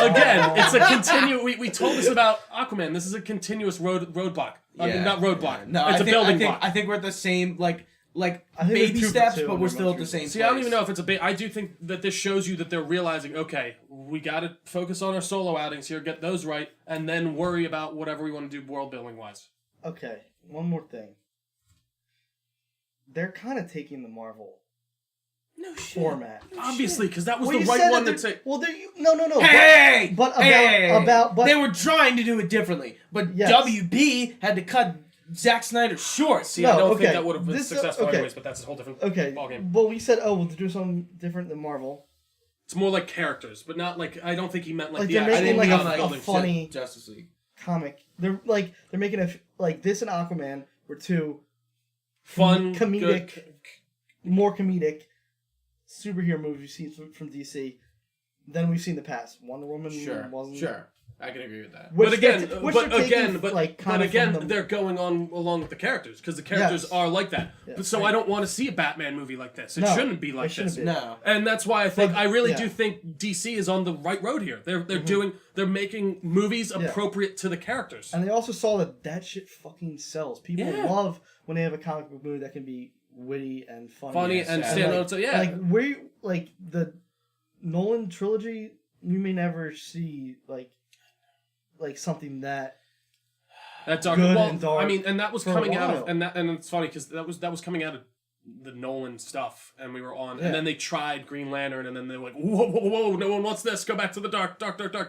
Speaker 2: Again, it's a we told us about Aquaman. This is a continuous roadblock. I mean, not roadblock.
Speaker 1: No,
Speaker 2: it's a building block.
Speaker 1: I think we're at the same like like
Speaker 3: I think
Speaker 1: baby
Speaker 3: they're 2 for
Speaker 1: steps,
Speaker 3: 2
Speaker 1: but
Speaker 3: on
Speaker 1: we're
Speaker 3: the
Speaker 1: still at the
Speaker 3: most
Speaker 1: same
Speaker 3: recent.
Speaker 2: See,
Speaker 1: place.
Speaker 2: I don't even know if it's a big. I do think that this shows you that they're realizing, okay, we got to focus on our solo outings here, get those right, and then worry about whatever we want to do world building wise.
Speaker 3: Okay, one more thing. They're kind of taking the Marvel format.
Speaker 2: Obviously, because that was
Speaker 3: Well,
Speaker 2: the
Speaker 3: you
Speaker 2: right
Speaker 3: said
Speaker 2: one
Speaker 3: that
Speaker 2: to take.
Speaker 3: Well, no.
Speaker 1: Hey,
Speaker 3: but
Speaker 1: hey,
Speaker 3: about
Speaker 1: they were trying to do it differently, but
Speaker 3: Yes.
Speaker 1: WB had to cut Zack Snyder short.
Speaker 2: See, I don't think
Speaker 3: okay.
Speaker 2: that would have been
Speaker 3: This,
Speaker 2: successful
Speaker 3: okay.
Speaker 2: anyways, but that's a whole different
Speaker 3: Okay,
Speaker 2: ballgame.
Speaker 3: but we said, we'll do something different than Marvel.
Speaker 2: It's more like characters, but not like, I don't think he meant like,
Speaker 3: Like,
Speaker 2: the
Speaker 3: they're
Speaker 2: actual
Speaker 3: making, like,
Speaker 2: world
Speaker 3: a
Speaker 2: building.
Speaker 3: funny
Speaker 1: Justice League.
Speaker 3: Comic. They're making like this and Aquaman were two
Speaker 2: Fun,
Speaker 3: comedic,
Speaker 2: good.
Speaker 3: more comedic superhero movies you've seen from DC than we've seen in the past. Wonder Woman wasn't.
Speaker 1: Sure. I can agree with that.
Speaker 3: Which
Speaker 2: But again,
Speaker 3: they're
Speaker 2: they're going on along with the characters because the characters
Speaker 3: Yes.
Speaker 2: are like that.
Speaker 3: Yeah.
Speaker 2: But so I don't want to see a Batman movie like this. It
Speaker 3: No,
Speaker 2: shouldn't be like
Speaker 3: it shouldn't
Speaker 2: this.
Speaker 3: be.
Speaker 1: No.
Speaker 2: And that's why I think
Speaker 3: But-
Speaker 2: I really
Speaker 3: yeah.
Speaker 2: do think DC is on the right road here. They're making movies appropriate to the characters.
Speaker 3: And they also saw that shit fucking sells. People love when they have a comic book movie that can be witty and funny.
Speaker 2: And
Speaker 1: Yeah.
Speaker 2: stand
Speaker 3: like,
Speaker 2: out. So yeah,
Speaker 3: like the Nolan trilogy, we may never see like something that
Speaker 2: dark.
Speaker 3: good
Speaker 2: Well,
Speaker 3: and dark
Speaker 2: I mean, and that was
Speaker 3: for a
Speaker 2: coming out
Speaker 3: while.
Speaker 2: of and it's funny because that was coming out of the Nolan stuff, and we were on, and then they tried Green Lantern, and then they were like, whoa, no one wants this. Go back to the dark.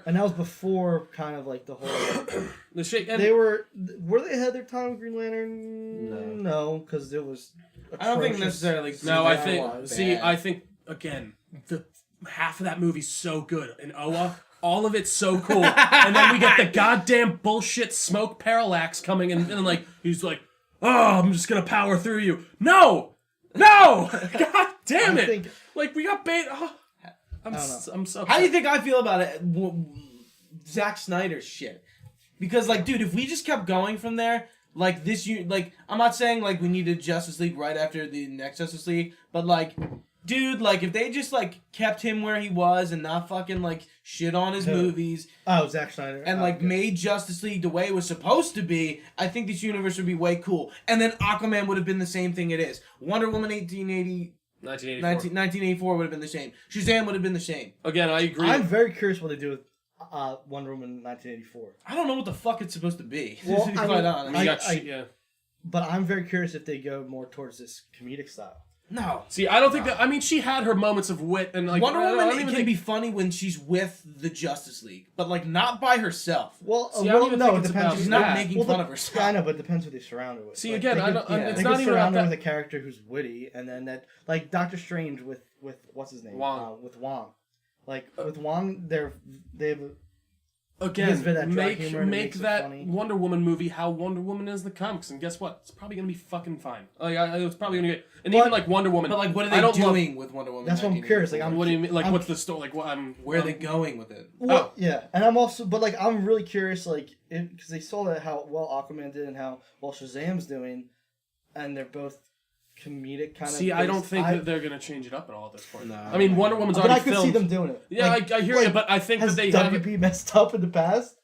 Speaker 3: And that was before kind of like the whole.
Speaker 2: The shit. And
Speaker 3: They were they ahead of their time with Green Lantern? No, because it was.
Speaker 1: I don't think
Speaker 3: atrocious.
Speaker 1: necessarily.
Speaker 2: No, I
Speaker 1: Bad.
Speaker 2: think. See, I think again, the half of that movie's so good, and Oa, all of it's so cool, and then we get the goddamn bullshit smoke parallax coming, and like he's like, "Oh, I'm just gonna power through you." No, God damn
Speaker 3: I
Speaker 2: it!
Speaker 3: think-
Speaker 2: Like we got bait. Oh, I'm so.
Speaker 1: How do you think I feel about it? Zack Snyder's shit. Because, like, dude, if we just kept going from there, like, I'm not saying, like, we needed Justice League right after the next Justice League, but, like, dude, like, if they just, like, kept him where he was and not fucking, like, shit on his movies
Speaker 3: Zack Snyder.
Speaker 1: and, like, made Justice League the way it was supposed to be, I think this universe would be way cool. And then Aquaman would have been the same thing it is. Wonder Woman 1984 would have been the same. Shazam would have been the same.
Speaker 2: Again, I agree.
Speaker 3: I'm very curious what they do with Wonder Woman 1984.
Speaker 1: I don't know what the fuck it's supposed to be.
Speaker 3: Well,
Speaker 1: to be
Speaker 3: I
Speaker 1: quite
Speaker 3: mean,
Speaker 1: honest.
Speaker 3: But I'm very curious if they go more towards this comedic style.
Speaker 1: No.
Speaker 2: See, I don't think that. I mean, she had her moments of wit and like
Speaker 1: Wonder
Speaker 2: I don't
Speaker 1: Woman
Speaker 2: even
Speaker 1: can
Speaker 2: think-
Speaker 1: be funny when she's with the Justice League, but like not by herself.
Speaker 3: Well,
Speaker 2: See, I don't even
Speaker 3: no,
Speaker 2: think
Speaker 3: it
Speaker 2: it's
Speaker 3: depends.
Speaker 2: about
Speaker 1: She's
Speaker 2: that.
Speaker 1: not making fun of herself.
Speaker 3: I know, but it depends who they surround her with.
Speaker 2: See,
Speaker 3: Like,
Speaker 2: again,
Speaker 3: they
Speaker 2: I
Speaker 3: could-
Speaker 2: don't.
Speaker 3: they
Speaker 2: It's
Speaker 3: could
Speaker 2: not even
Speaker 3: surround
Speaker 2: about
Speaker 3: her
Speaker 2: that.
Speaker 3: with a character who's witty, and then that, like Doctor Strange with what's his name?
Speaker 2: Wong.
Speaker 3: With Wong. Like with Wong, they have.
Speaker 2: Again,
Speaker 3: His bit that dry humor and it
Speaker 2: make
Speaker 3: makes it
Speaker 2: that
Speaker 3: funny.
Speaker 2: Wonder Woman movie how Wonder Woman is in the comics, and guess what? It's probably gonna be fucking fine. Like, it's probably gonna get, and
Speaker 3: But-
Speaker 2: even like Wonder Woman.
Speaker 1: But like, what are
Speaker 2: I
Speaker 1: they
Speaker 2: don't
Speaker 1: doing with Wonder Woman?
Speaker 3: That's what I'm curious. Like,
Speaker 2: what do you mean? Like,
Speaker 3: I'm-
Speaker 2: what's the story? Like, what I'm?
Speaker 1: Where are they going with it?
Speaker 3: Well, yeah, and I'm also, but like, I'm really curious, like, because they saw that how well Aquaman did and how well Shazam's doing, and they're both comedic kind of.
Speaker 2: See, I don't think that they're gonna change it up at all at this point.
Speaker 1: No.
Speaker 2: I mean, Wonder Woman's
Speaker 3: But
Speaker 2: already
Speaker 3: I could
Speaker 2: filmed.
Speaker 3: see them doing it.
Speaker 2: Yeah,
Speaker 3: Like,
Speaker 2: I hear you, but I think that
Speaker 3: has
Speaker 2: they have.
Speaker 3: WB messed up in the past?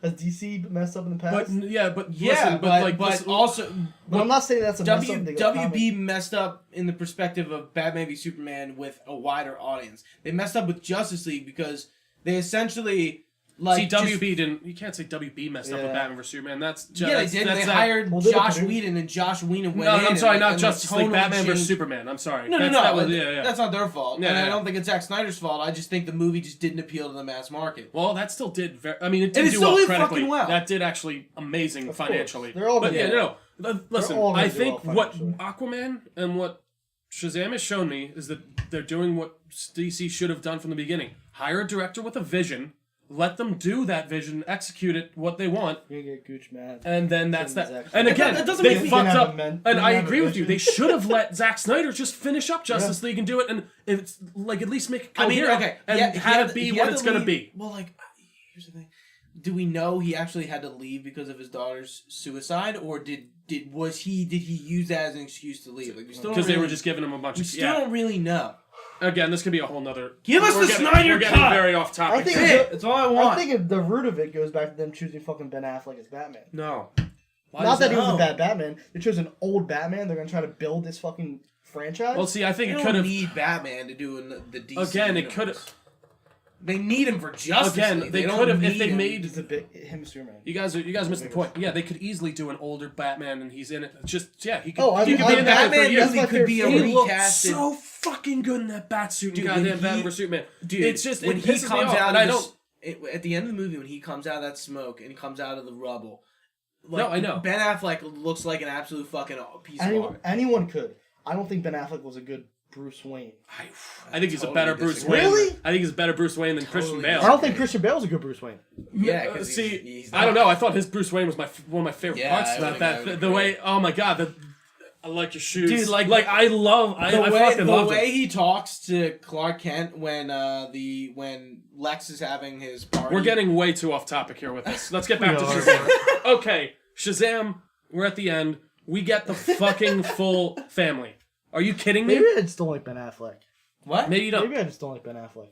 Speaker 3: Has DC messed up in the past?
Speaker 2: But
Speaker 1: Yeah,
Speaker 2: listen,
Speaker 1: but
Speaker 2: like,
Speaker 1: but
Speaker 2: listen,
Speaker 1: also
Speaker 3: But I'm not saying that's a mess up.
Speaker 1: WB messed up in the perspective of Batman v Superman with a wider audience. They messed up with Justice League because they essentially like
Speaker 2: see, WB didn't. You can't say WB messed up with
Speaker 3: Yeah.
Speaker 2: Batman vs Superman. That's
Speaker 1: Yeah, they did.
Speaker 2: That's
Speaker 1: They
Speaker 2: that-
Speaker 1: hired
Speaker 3: Well, they're
Speaker 1: Josh
Speaker 3: the-
Speaker 1: Whedon, and Josh Whedon went
Speaker 2: No,
Speaker 1: in.
Speaker 2: I'm sorry,
Speaker 1: and,
Speaker 2: not
Speaker 1: and
Speaker 2: Justice League.
Speaker 1: tonally
Speaker 2: Batman vs
Speaker 1: changed-
Speaker 2: Superman. I'm sorry.
Speaker 1: No,
Speaker 2: That was, yeah.
Speaker 1: That's not their fault.
Speaker 2: Yeah,
Speaker 1: and I
Speaker 2: yeah.
Speaker 1: don't think it's Zack Snyder's fault. I just think the movie just didn't appeal to the mass market.
Speaker 2: Well, that still did. I mean, it
Speaker 1: And
Speaker 2: did
Speaker 1: it
Speaker 2: do
Speaker 1: still
Speaker 2: well
Speaker 1: did
Speaker 2: critically.
Speaker 1: fucking well.
Speaker 2: That did actually amazing
Speaker 3: Of course.
Speaker 2: financially.
Speaker 3: They're all
Speaker 2: but
Speaker 3: gonna
Speaker 2: yeah,
Speaker 3: do
Speaker 2: no. Listen,
Speaker 3: all gonna
Speaker 2: I
Speaker 3: do
Speaker 2: think
Speaker 3: well
Speaker 2: what
Speaker 3: financially.
Speaker 2: Aquaman and what Shazam has shown me is that they're doing what DC should have done from the beginning: hire a director with a vision, let them do that vision, execute it what they want.
Speaker 3: You're gonna get Gooch mad.
Speaker 2: And then that's
Speaker 3: Send
Speaker 2: that.
Speaker 3: Zack
Speaker 2: And
Speaker 3: Snyder.
Speaker 2: again,
Speaker 1: That doesn't
Speaker 2: they
Speaker 1: mean he
Speaker 2: fucked
Speaker 3: can have
Speaker 2: up.
Speaker 3: a men-
Speaker 2: And
Speaker 3: he
Speaker 2: I
Speaker 3: can have
Speaker 2: agree
Speaker 3: a
Speaker 2: with you.
Speaker 3: vision.
Speaker 2: They should have let Zack Snyder just finish up Justice League and do it, and it's like at least make it
Speaker 1: I mean,
Speaker 2: coherent
Speaker 1: okay,
Speaker 2: and
Speaker 1: yeah, he
Speaker 2: have
Speaker 1: had-
Speaker 2: it be
Speaker 1: he
Speaker 2: what
Speaker 1: had
Speaker 2: it's
Speaker 1: to
Speaker 2: gonna
Speaker 1: leave-
Speaker 2: be.
Speaker 1: Well, like, here's the thing: do we know he actually had to leave because of his daughter's suicide, or did he use that as an excuse to leave? Like, we still don't
Speaker 2: Because they were
Speaker 1: really-
Speaker 2: just giving him a bunch
Speaker 1: we
Speaker 2: of.
Speaker 1: still
Speaker 2: Yeah.
Speaker 1: don't really know.
Speaker 2: Again, this could be a whole nother.
Speaker 1: Give us
Speaker 2: we're
Speaker 1: the
Speaker 2: getting-
Speaker 1: Snyder
Speaker 2: We're getting
Speaker 1: cut!
Speaker 2: very off topic.
Speaker 3: I think
Speaker 1: That's it. That's all I want.
Speaker 3: I think the root of it goes back to them choosing fucking Ben Affleck as Batman.
Speaker 1: No.
Speaker 3: Not that he was a
Speaker 1: no.
Speaker 3: bad Batman. They chose an old Batman. They're gonna try to build this fucking franchise.
Speaker 2: Well, see, I think
Speaker 1: They
Speaker 2: it
Speaker 1: don't
Speaker 2: could have.
Speaker 1: need Batman to do in the DC.
Speaker 2: Again, it
Speaker 1: universe.
Speaker 2: could have.
Speaker 1: They need him for Justice
Speaker 2: Again,
Speaker 1: League.
Speaker 2: they
Speaker 1: don't
Speaker 2: could have if
Speaker 1: need
Speaker 2: they
Speaker 1: him.
Speaker 2: made.
Speaker 3: He's a big him, Superman.
Speaker 2: You guys missed the point. Yeah, they could easily do an older Batman, and he's in it. It's just he could.
Speaker 3: Oh, I
Speaker 2: he
Speaker 3: mean,
Speaker 2: could be in that for
Speaker 1: Batman
Speaker 2: years.
Speaker 1: really could be a
Speaker 2: He looked
Speaker 1: recasted.
Speaker 2: so fucking good in that Batsuit and
Speaker 1: Dude,
Speaker 2: goddamn
Speaker 1: when he-
Speaker 2: Batman vs Superman.
Speaker 1: Dude,
Speaker 2: It's just
Speaker 1: when
Speaker 2: it
Speaker 1: he
Speaker 2: pisses me
Speaker 1: comes
Speaker 2: off,
Speaker 1: out
Speaker 2: and
Speaker 1: of
Speaker 2: I
Speaker 1: this,
Speaker 2: don't.
Speaker 1: at the end of the movie when he comes out of that smoke and he comes out of the rubble.
Speaker 2: No, I know.
Speaker 1: Ben Affleck looks like an absolute fucking piece of art.
Speaker 3: Anyone could. I don't think Ben Affleck was a good Bruce Wayne.
Speaker 2: I think he's a
Speaker 1: totally
Speaker 2: better Bruce
Speaker 1: disagree.
Speaker 2: Wayne.
Speaker 3: Really?
Speaker 2: I think he's a better Bruce Wayne than Christian
Speaker 1: Totally.
Speaker 2: Bale.
Speaker 3: I don't think Christian Bale's a good Bruce Wayne.
Speaker 1: Yeah, 'cause
Speaker 2: see,
Speaker 1: he's
Speaker 2: I don't know. I thought his Bruce Wayne was one of my favorite
Speaker 1: Yeah,
Speaker 2: parts
Speaker 1: I
Speaker 2: about
Speaker 1: would-
Speaker 2: that.
Speaker 1: I would
Speaker 2: The
Speaker 1: agree.
Speaker 2: way, oh my god, I like your shoes,
Speaker 1: Dude, like
Speaker 2: I fucking
Speaker 1: the
Speaker 2: loved
Speaker 1: way
Speaker 2: it.
Speaker 1: he talks to Clark Kent when Lex is having his party.
Speaker 2: We're getting way too off topic here with this. Let's get back to
Speaker 3: We are.
Speaker 2: Shazam. Okay, Shazam. We're at the end. We get the fucking full family. Are you kidding me?
Speaker 3: Maybe I just don't like Ben Affleck.
Speaker 1: what?
Speaker 2: Maybe you don't.
Speaker 3: Maybe I just don't like Ben Affleck.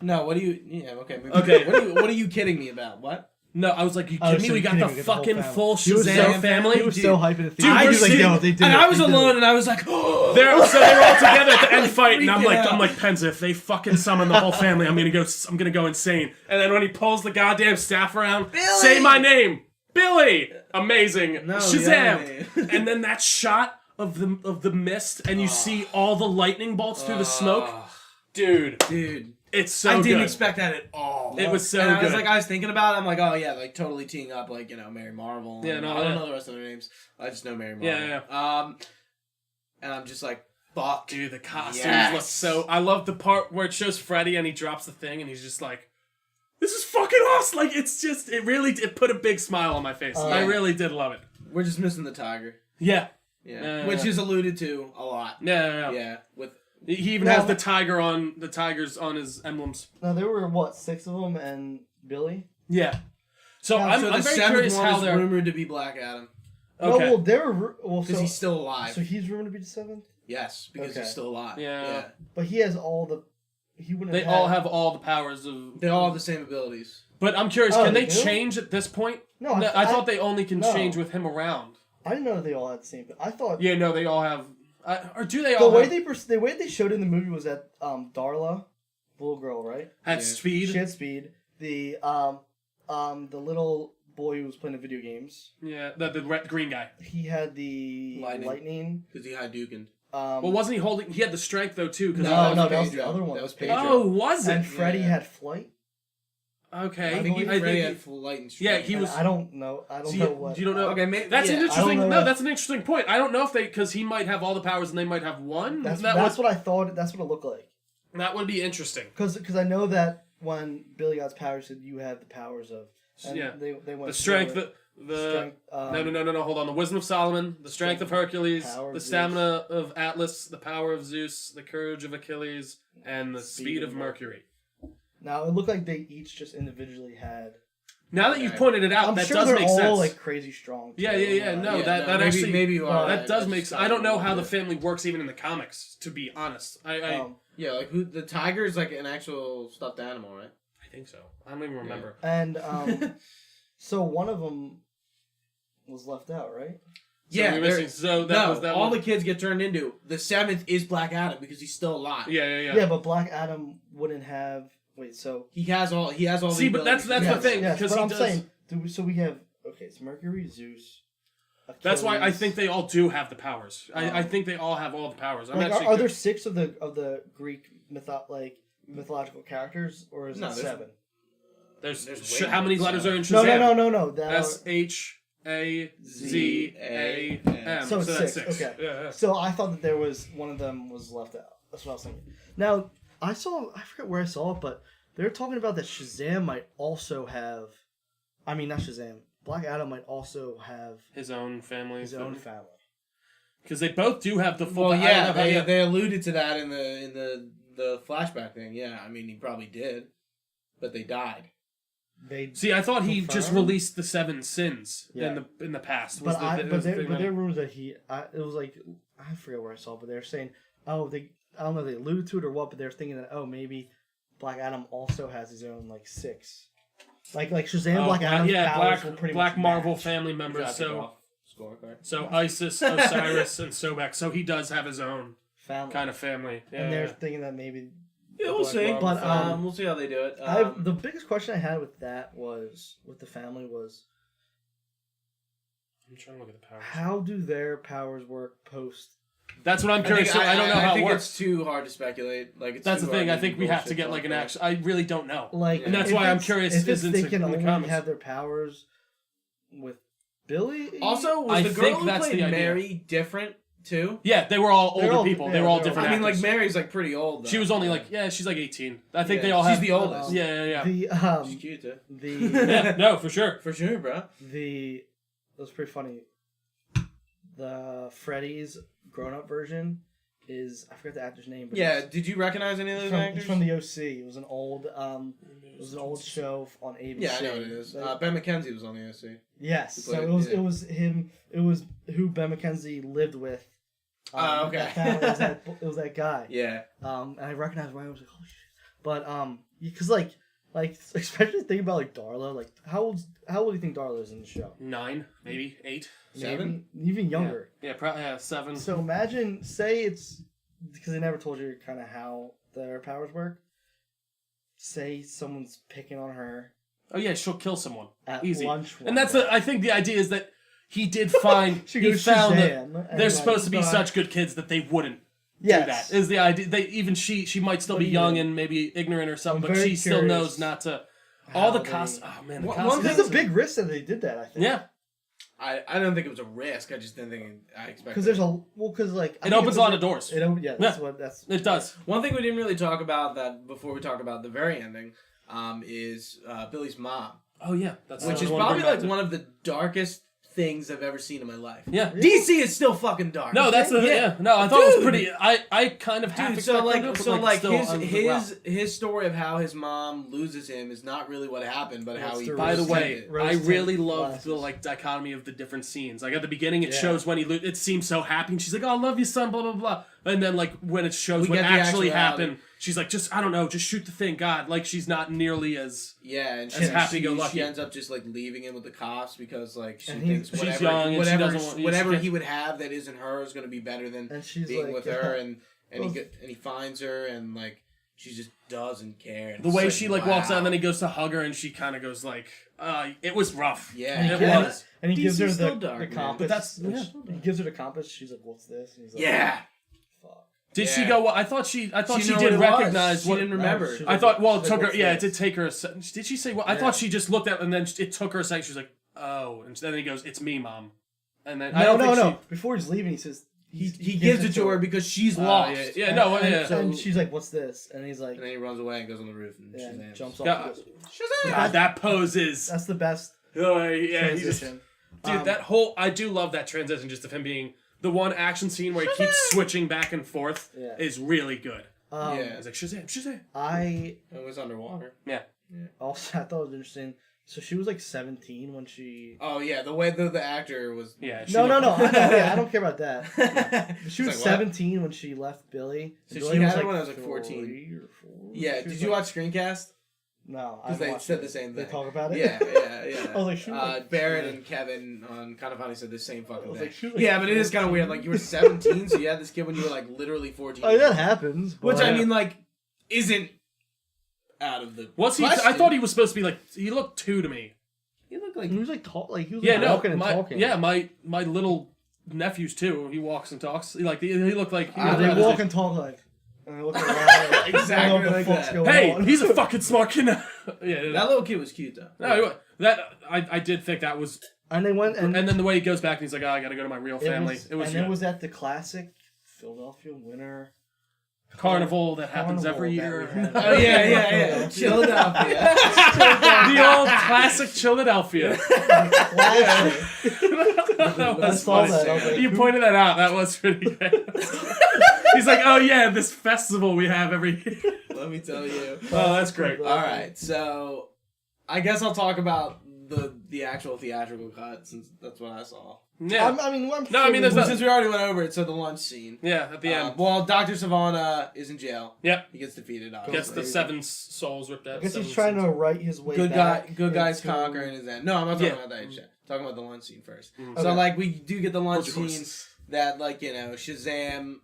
Speaker 1: No, what do you? Yeah, okay. Maybe.
Speaker 2: Okay.
Speaker 1: What are you kidding me about? What?
Speaker 2: No, I was like, you
Speaker 3: Oh,
Speaker 2: kidding me?
Speaker 3: so
Speaker 2: We
Speaker 3: you're
Speaker 2: got
Speaker 3: kidding
Speaker 2: the
Speaker 3: me, we got the whole
Speaker 2: fucking
Speaker 3: family.
Speaker 2: full
Speaker 3: He was
Speaker 2: Shazam
Speaker 3: so-
Speaker 2: family.
Speaker 3: He was
Speaker 1: Dude.
Speaker 3: so hyped in the
Speaker 2: Dude,
Speaker 3: theater.
Speaker 2: we're
Speaker 3: He was like,
Speaker 2: sitting-
Speaker 3: yo, they did
Speaker 1: And
Speaker 3: it.
Speaker 1: I was
Speaker 3: They did
Speaker 1: alone,
Speaker 3: it.
Speaker 1: and I was like, oh.
Speaker 2: They were all together at the end fight, and I'm
Speaker 1: Freaking
Speaker 2: like,
Speaker 1: out.
Speaker 2: Penza, if they fucking summon the whole family, I'm gonna go insane. And then when he pulls the goddamn staff around,
Speaker 1: Billy!
Speaker 2: say my name, Billy. Amazing,
Speaker 1: No,
Speaker 2: Shazam.
Speaker 1: yeah.
Speaker 2: And then that shot of the mist, and you see all the lightning bolts through the smoke, dude.
Speaker 1: Dude.
Speaker 2: It's so
Speaker 1: I
Speaker 2: good.
Speaker 1: didn't expect that at all.
Speaker 2: It was so
Speaker 1: and I was
Speaker 2: good.
Speaker 1: I was thinking about it. I'm like, oh yeah, like totally teeing up, like Mary Marvel.
Speaker 2: Yeah,
Speaker 1: and
Speaker 2: no,
Speaker 1: I don't
Speaker 2: yeah.
Speaker 1: know the rest of their names. I just know Mary Marvel.
Speaker 2: Yeah.
Speaker 1: And I'm just like, fuck,
Speaker 2: Dude, the costumes
Speaker 1: Yes.
Speaker 2: look so. I love the part where it shows Freddy and he drops the thing and he's just like, "This is fucking awesome!" Like it put a big smile on my face. I really did love it.
Speaker 1: We're just missing the tiger.
Speaker 2: Yeah,
Speaker 1: Yeah, which is alluded to a lot.
Speaker 2: yeah.
Speaker 1: Yeah, with
Speaker 2: He even
Speaker 3: No,
Speaker 2: has the tigers on his emblems.
Speaker 3: No, there were, what, 6 of them and Billy?
Speaker 2: Yeah. So
Speaker 3: Yeah,
Speaker 2: I'm
Speaker 1: so the
Speaker 2: very
Speaker 1: seventh
Speaker 2: curious
Speaker 1: one
Speaker 2: how
Speaker 1: is
Speaker 2: they're.
Speaker 1: rumored to be Black Adam
Speaker 3: No,
Speaker 2: Okay.
Speaker 3: well, they were... Well,
Speaker 1: because
Speaker 3: so,
Speaker 1: he's still alive.
Speaker 3: so he's rumored to be the 7th?
Speaker 1: Yes, because
Speaker 3: Okay.
Speaker 1: he's still alive.
Speaker 2: Yeah.
Speaker 3: But he has all the... He wouldn't
Speaker 2: They all have all the powers of.
Speaker 1: They all have the same abilities.
Speaker 2: But I'm curious,
Speaker 3: Oh,
Speaker 2: can
Speaker 3: they
Speaker 2: they
Speaker 3: do?
Speaker 2: change at this point?
Speaker 3: No,
Speaker 2: I thought they only can
Speaker 3: no.
Speaker 2: change with him around.
Speaker 3: I didn't know they all had the same... I thought...
Speaker 2: Yeah, no, they all have. Or do they
Speaker 3: The
Speaker 2: all
Speaker 3: way
Speaker 2: have,
Speaker 3: the way they showed it in the movie was that Darla, the little girl, right?
Speaker 2: had
Speaker 1: Yeah.
Speaker 2: speed?
Speaker 3: She had speed. The little boy who was playing the video games,
Speaker 2: Yeah, the green guy.
Speaker 3: he had the
Speaker 1: Lightning. Because he Hadoukened.
Speaker 2: Well, wasn't he holding? He had the strength though too. Cause
Speaker 3: No,
Speaker 2: he
Speaker 3: no,
Speaker 2: was-
Speaker 3: that was
Speaker 1: Pedro.
Speaker 3: the other one.
Speaker 1: That was
Speaker 3: Pedro.
Speaker 1: Pedro.
Speaker 2: Oh, was it?
Speaker 3: And Freddy
Speaker 1: Yeah.
Speaker 3: had flight.
Speaker 2: Okay.
Speaker 1: I think
Speaker 3: believe
Speaker 1: Freddy
Speaker 2: think
Speaker 1: had full light and
Speaker 2: Yeah,
Speaker 1: strength.
Speaker 2: he
Speaker 3: And
Speaker 2: was.
Speaker 3: I don't know. I don't
Speaker 2: See,
Speaker 3: know what.
Speaker 2: you don't know.
Speaker 1: Okay, maybe
Speaker 2: That's an
Speaker 3: I
Speaker 2: interesting.
Speaker 3: don't know
Speaker 2: No,
Speaker 3: what-
Speaker 2: that's an interesting point. I don't know if because he might have all the powers and they might have one.
Speaker 3: That's
Speaker 2: that
Speaker 3: what I thought. That's what it looked like.
Speaker 2: would be interesting.
Speaker 3: Because I know that when Billy got his powers, he said you have the powers of. And
Speaker 2: Yeah.
Speaker 3: They went
Speaker 2: The strength.
Speaker 3: through it.
Speaker 2: The
Speaker 3: Strength,
Speaker 2: no. Hold on. The wisdom of Solomon, the strength of Hercules,
Speaker 3: Power of
Speaker 2: the
Speaker 3: Zeus.
Speaker 2: stamina of Atlas, the power of Zeus, the courage of Achilles, and the speed of Mercury.
Speaker 3: Now it looked like they each just individually had.
Speaker 2: Now that you've pointed it out,
Speaker 3: I'm
Speaker 2: that
Speaker 3: sure
Speaker 2: does
Speaker 3: they're
Speaker 2: make
Speaker 3: all
Speaker 2: sense.
Speaker 3: like crazy strong.
Speaker 2: Yeah,
Speaker 3: too.
Speaker 2: yeah. No,
Speaker 1: Yeah,
Speaker 2: that
Speaker 1: maybe,
Speaker 2: actually
Speaker 1: maybe you are.
Speaker 2: that does make sense. I don't know how the
Speaker 1: Yeah.
Speaker 2: family works even in the comics. To be honest, I
Speaker 1: Yeah, like who the tiger is like an actual stuffed animal, right?
Speaker 2: think so. I don't even remember.
Speaker 3: And so one of them was left out, right?
Speaker 2: So
Speaker 1: Yeah,
Speaker 2: we're
Speaker 1: they're-
Speaker 2: missing. So that
Speaker 1: No,
Speaker 2: was that.
Speaker 1: all
Speaker 2: one.
Speaker 1: the kids get turned into. The 7th is Black Adam because he's still alive.
Speaker 2: Yeah.
Speaker 3: Yeah, but Black Adam wouldn't have. Wait, so
Speaker 1: He has all. He has all.
Speaker 2: See,
Speaker 1: the
Speaker 2: but that's
Speaker 1: abilities.
Speaker 2: the
Speaker 3: yes,
Speaker 2: thing,
Speaker 3: yes,
Speaker 2: 'cause
Speaker 3: but
Speaker 2: he
Speaker 3: I'm
Speaker 2: does-
Speaker 3: saying, so we have it's Mercury, Zeus.
Speaker 2: That's why I
Speaker 3: Achilles.
Speaker 2: think they all do have the powers. I think they all have all the powers. I'm
Speaker 3: Like,
Speaker 2: actually
Speaker 3: are there 6 of the Greek mythological characters, or is
Speaker 1: No,
Speaker 3: it
Speaker 1: there's-
Speaker 3: 7?
Speaker 2: There's
Speaker 1: way
Speaker 2: how many
Speaker 1: more,
Speaker 2: letters
Speaker 1: so-
Speaker 2: are in Shazam?
Speaker 3: No. That
Speaker 2: SHAZAM.
Speaker 3: So it's
Speaker 2: that's
Speaker 3: 6.
Speaker 2: 6.
Speaker 3: Okay.
Speaker 2: Yeah.
Speaker 3: So I thought that there was one of them was left out. That's what I was thinking. Now I forget where I saw it, but they're talking about that Shazam might also have. I mean, not Shazam. Black Adam might also have
Speaker 2: His own family.
Speaker 3: his own family.
Speaker 2: Because they both do have the full.
Speaker 1: Well,
Speaker 2: I don't
Speaker 1: yeah,
Speaker 2: know how you-
Speaker 1: they alluded to that in the flashback thing. Yeah, I mean, he probably did, but they died.
Speaker 3: They,
Speaker 2: See, I thought he just
Speaker 3: Confirmed?
Speaker 2: released the 7 sins
Speaker 3: Yeah.
Speaker 2: in the past.
Speaker 3: but there
Speaker 2: right?
Speaker 3: are rumors that it was like I forget where I saw, it, but they're saying I don't know if they alluded to it or what, but they're thinking that maybe Black Adam also has his own 6. Like Shazam, Black Adam's powers will pretty
Speaker 2: Black
Speaker 3: much
Speaker 2: Marvel
Speaker 3: match.
Speaker 2: family members.
Speaker 1: Drop it
Speaker 2: So
Speaker 1: off. scorecard.
Speaker 2: So Isis, Osiris, and Sobek. So he does have his own
Speaker 3: family.
Speaker 2: kind of family. Yeah.
Speaker 3: And they're thinking that maybe.
Speaker 1: Yeah, we'll see.
Speaker 3: But
Speaker 1: we'll see how they do it.
Speaker 3: The biggest question I had with that was with the family was.
Speaker 2: I'm trying to look at the powers.
Speaker 3: How do their powers work post?
Speaker 2: That's what I'm curious. I don't know how it works.
Speaker 1: It's too hard to speculate.
Speaker 2: That's the thing. I think we have to get like an actual. I really don't know.
Speaker 3: Like,
Speaker 2: and that's why I'm curious.
Speaker 3: If they can
Speaker 2: in the
Speaker 3: only
Speaker 2: comments.
Speaker 3: have their powers with Billy.
Speaker 1: Also, was the girl who played Mary different too?
Speaker 2: Yeah, they were all older people.
Speaker 3: Yeah,
Speaker 2: they were all different.
Speaker 1: I mean,
Speaker 2: actors.
Speaker 1: like Mary's like pretty old. Though.
Speaker 2: She was only she's like 18. I think they all have.
Speaker 1: She's the oldest.
Speaker 2: Yeah.
Speaker 3: The
Speaker 1: She's cute too.
Speaker 2: Yeah, no, for sure,
Speaker 1: bro.
Speaker 3: It was pretty funny. The Freddy's grown-up version is I forget the actor's name. But
Speaker 1: Yeah, did you recognize any of those actors?
Speaker 3: It's from the OC. It was an old show on ABC.
Speaker 1: Yeah, I know what it is. Ben McKenzie was on the OC.
Speaker 3: Yes, so it was him. It was who Ben McKenzie lived with.
Speaker 1: Okay.
Speaker 3: It was that guy.
Speaker 1: Yeah.
Speaker 3: And I recognized why I was like, holy shit. But because like especially thinking about like Darla, like how old do you think Darla is in the show?
Speaker 2: 9, maybe 8,
Speaker 1: 7,
Speaker 3: even younger.
Speaker 2: Yeah, probably 7.
Speaker 3: So imagine, say it's because they never told you kind of how their powers work. Say someone's picking on her.
Speaker 2: Oh yeah, she'll kill someone
Speaker 3: At
Speaker 2: easy.
Speaker 3: lunch
Speaker 2: And that's I think the idea is that he did find he found that they're supposed to be such good kids that they wouldn't.
Speaker 3: Yes.
Speaker 2: Do that is the idea. She might still be young and maybe ignorant or something, but she still knows not to. All the costs. Oh man, the costs.
Speaker 3: This is a big risk that they did that. I think.
Speaker 2: Yeah.
Speaker 1: I don't think it was a risk. I just didn't think I expected.
Speaker 3: Because
Speaker 2: it opens a lot of doors.
Speaker 3: It
Speaker 2: does.
Speaker 1: One thing we didn't really talk about that before we talk about the very ending, is Billy's mom.
Speaker 2: Oh yeah, that's
Speaker 1: which is probably like one of the darkest things I've ever seen in my life.
Speaker 2: Yeah,
Speaker 1: DC is still fucking dark.
Speaker 2: No, that's the No, I thought it was pretty. I kind of
Speaker 1: his story of how his mom loses him is not really what happened, but how he.
Speaker 2: By the way, I really love the dichotomy of the different scenes. Like at the beginning, it shows when it seems so happy, and she's like, "Oh, I love you, son," blah blah blah. And then when it shows what actually happened, she's like, "Just I don't know, just shoot the thing, God." Like she's not nearly as
Speaker 1: and
Speaker 2: as happy-go-lucky.
Speaker 1: She ends up just leaving him with the cops because she
Speaker 2: thinks
Speaker 1: she's
Speaker 2: young and
Speaker 1: whatever he would have that isn't her is going to be better than being with her, and he finds her and she just doesn't care.
Speaker 2: The way she walks out and then he goes to hug her and she kind of goes it was rough.
Speaker 1: Yeah,
Speaker 2: it was.
Speaker 3: And he gives her
Speaker 1: the
Speaker 3: compass. He gives her the compass. She's like, "What's this?" And he's like,
Speaker 1: "Yeah."
Speaker 3: Fuck.
Speaker 2: Did she go? I thought she did recognize.
Speaker 1: She didn't remember.
Speaker 2: I thought. Well, it took her. Yeah, it did take her a second. Did she say? Well, I thought she just looked at and then it took her a second. She was like, "Oh," and then he goes, "It's me, Mom." And then
Speaker 3: no. Before he's leaving, he says.
Speaker 1: He gives it to her because she's lost.
Speaker 3: And she's like, "What's this?" And he's like,
Speaker 1: and then he runs away and goes on the roof and
Speaker 3: jumps off.
Speaker 1: Shazam!
Speaker 2: God, that pose is.
Speaker 3: That's the best.
Speaker 2: Oh yeah,
Speaker 3: transition.
Speaker 2: Dude, that whole I do love that transition just of him being the one action scene where he keeps switching back and forth is really good. It's like Shazam.
Speaker 1: It was underwater.
Speaker 2: Yeah.
Speaker 3: Also, I thought it was interesting. So she was 17 when she.
Speaker 1: Oh yeah, the way the actor was.
Speaker 2: Yeah.
Speaker 3: No. I don't care about that. She was 17 when she left Billy.
Speaker 1: So
Speaker 3: Billy
Speaker 1: she had
Speaker 3: was
Speaker 1: it when I was 14.
Speaker 3: 3 or 4.
Speaker 1: Yeah. Did you watch Screencast?
Speaker 3: No,
Speaker 1: because they said the same thing.
Speaker 3: They talk about it.
Speaker 1: Yeah.
Speaker 3: I was like,
Speaker 1: Barrett and Kevin on Kind of Funny said the same fucking thing.
Speaker 3: Like,
Speaker 1: yeah, but it is kind of weird. You were 17, so you had this kid when you were literally 14.
Speaker 3: Oh, that happens.
Speaker 1: Which I mean, isn't out of the.
Speaker 2: What's he? I thought he was supposed to be he looked 2 to me.
Speaker 1: He looked like
Speaker 3: he was tall. He was
Speaker 2: walking
Speaker 3: and talking.
Speaker 2: Yeah, my little nephews too. He walks and talks. He looked like
Speaker 3: they walk and talk and they look around
Speaker 1: exactly like that.
Speaker 2: Hey, he's a fucking smart kid.
Speaker 1: That little kid was cute though.
Speaker 2: No, I did think that was.
Speaker 3: And they went and
Speaker 2: then the way he goes back and he's like, "Oh, I got to go to my real family."
Speaker 3: It was at the classic Philadelphia winter.
Speaker 2: Carnival that happens every year.
Speaker 1: Oh yeah. Philadelphia.
Speaker 2: The old classic Philadelphia. That was funny. You pointed that out. That was pretty good. He's like, "Oh yeah, this festival we have every year."
Speaker 1: Let me tell you.
Speaker 2: Oh, that's great.
Speaker 1: All right, so I guess I'll talk about the actual theatrical cut, since that's what I saw.
Speaker 2: Yeah.
Speaker 1: Since we already went over it, so the lunch scene.
Speaker 2: Yeah, at the end.
Speaker 1: Well, Dr. Savannah is in jail.
Speaker 2: Yep.
Speaker 1: He gets defeated,
Speaker 2: Gets
Speaker 1: obviously.
Speaker 2: the 7 souls ripped out.
Speaker 3: I guess he's
Speaker 2: 7
Speaker 3: trying
Speaker 2: sins.
Speaker 3: to write his way
Speaker 1: Good
Speaker 3: back.
Speaker 1: guys
Speaker 3: into-
Speaker 1: conquering his end. No, I'm not talking about that yet. Talking about the lunch scene first.
Speaker 2: Mm.
Speaker 1: So,
Speaker 3: Okay.
Speaker 1: we do get the lunch scene
Speaker 2: Horses.
Speaker 1: that, Shazam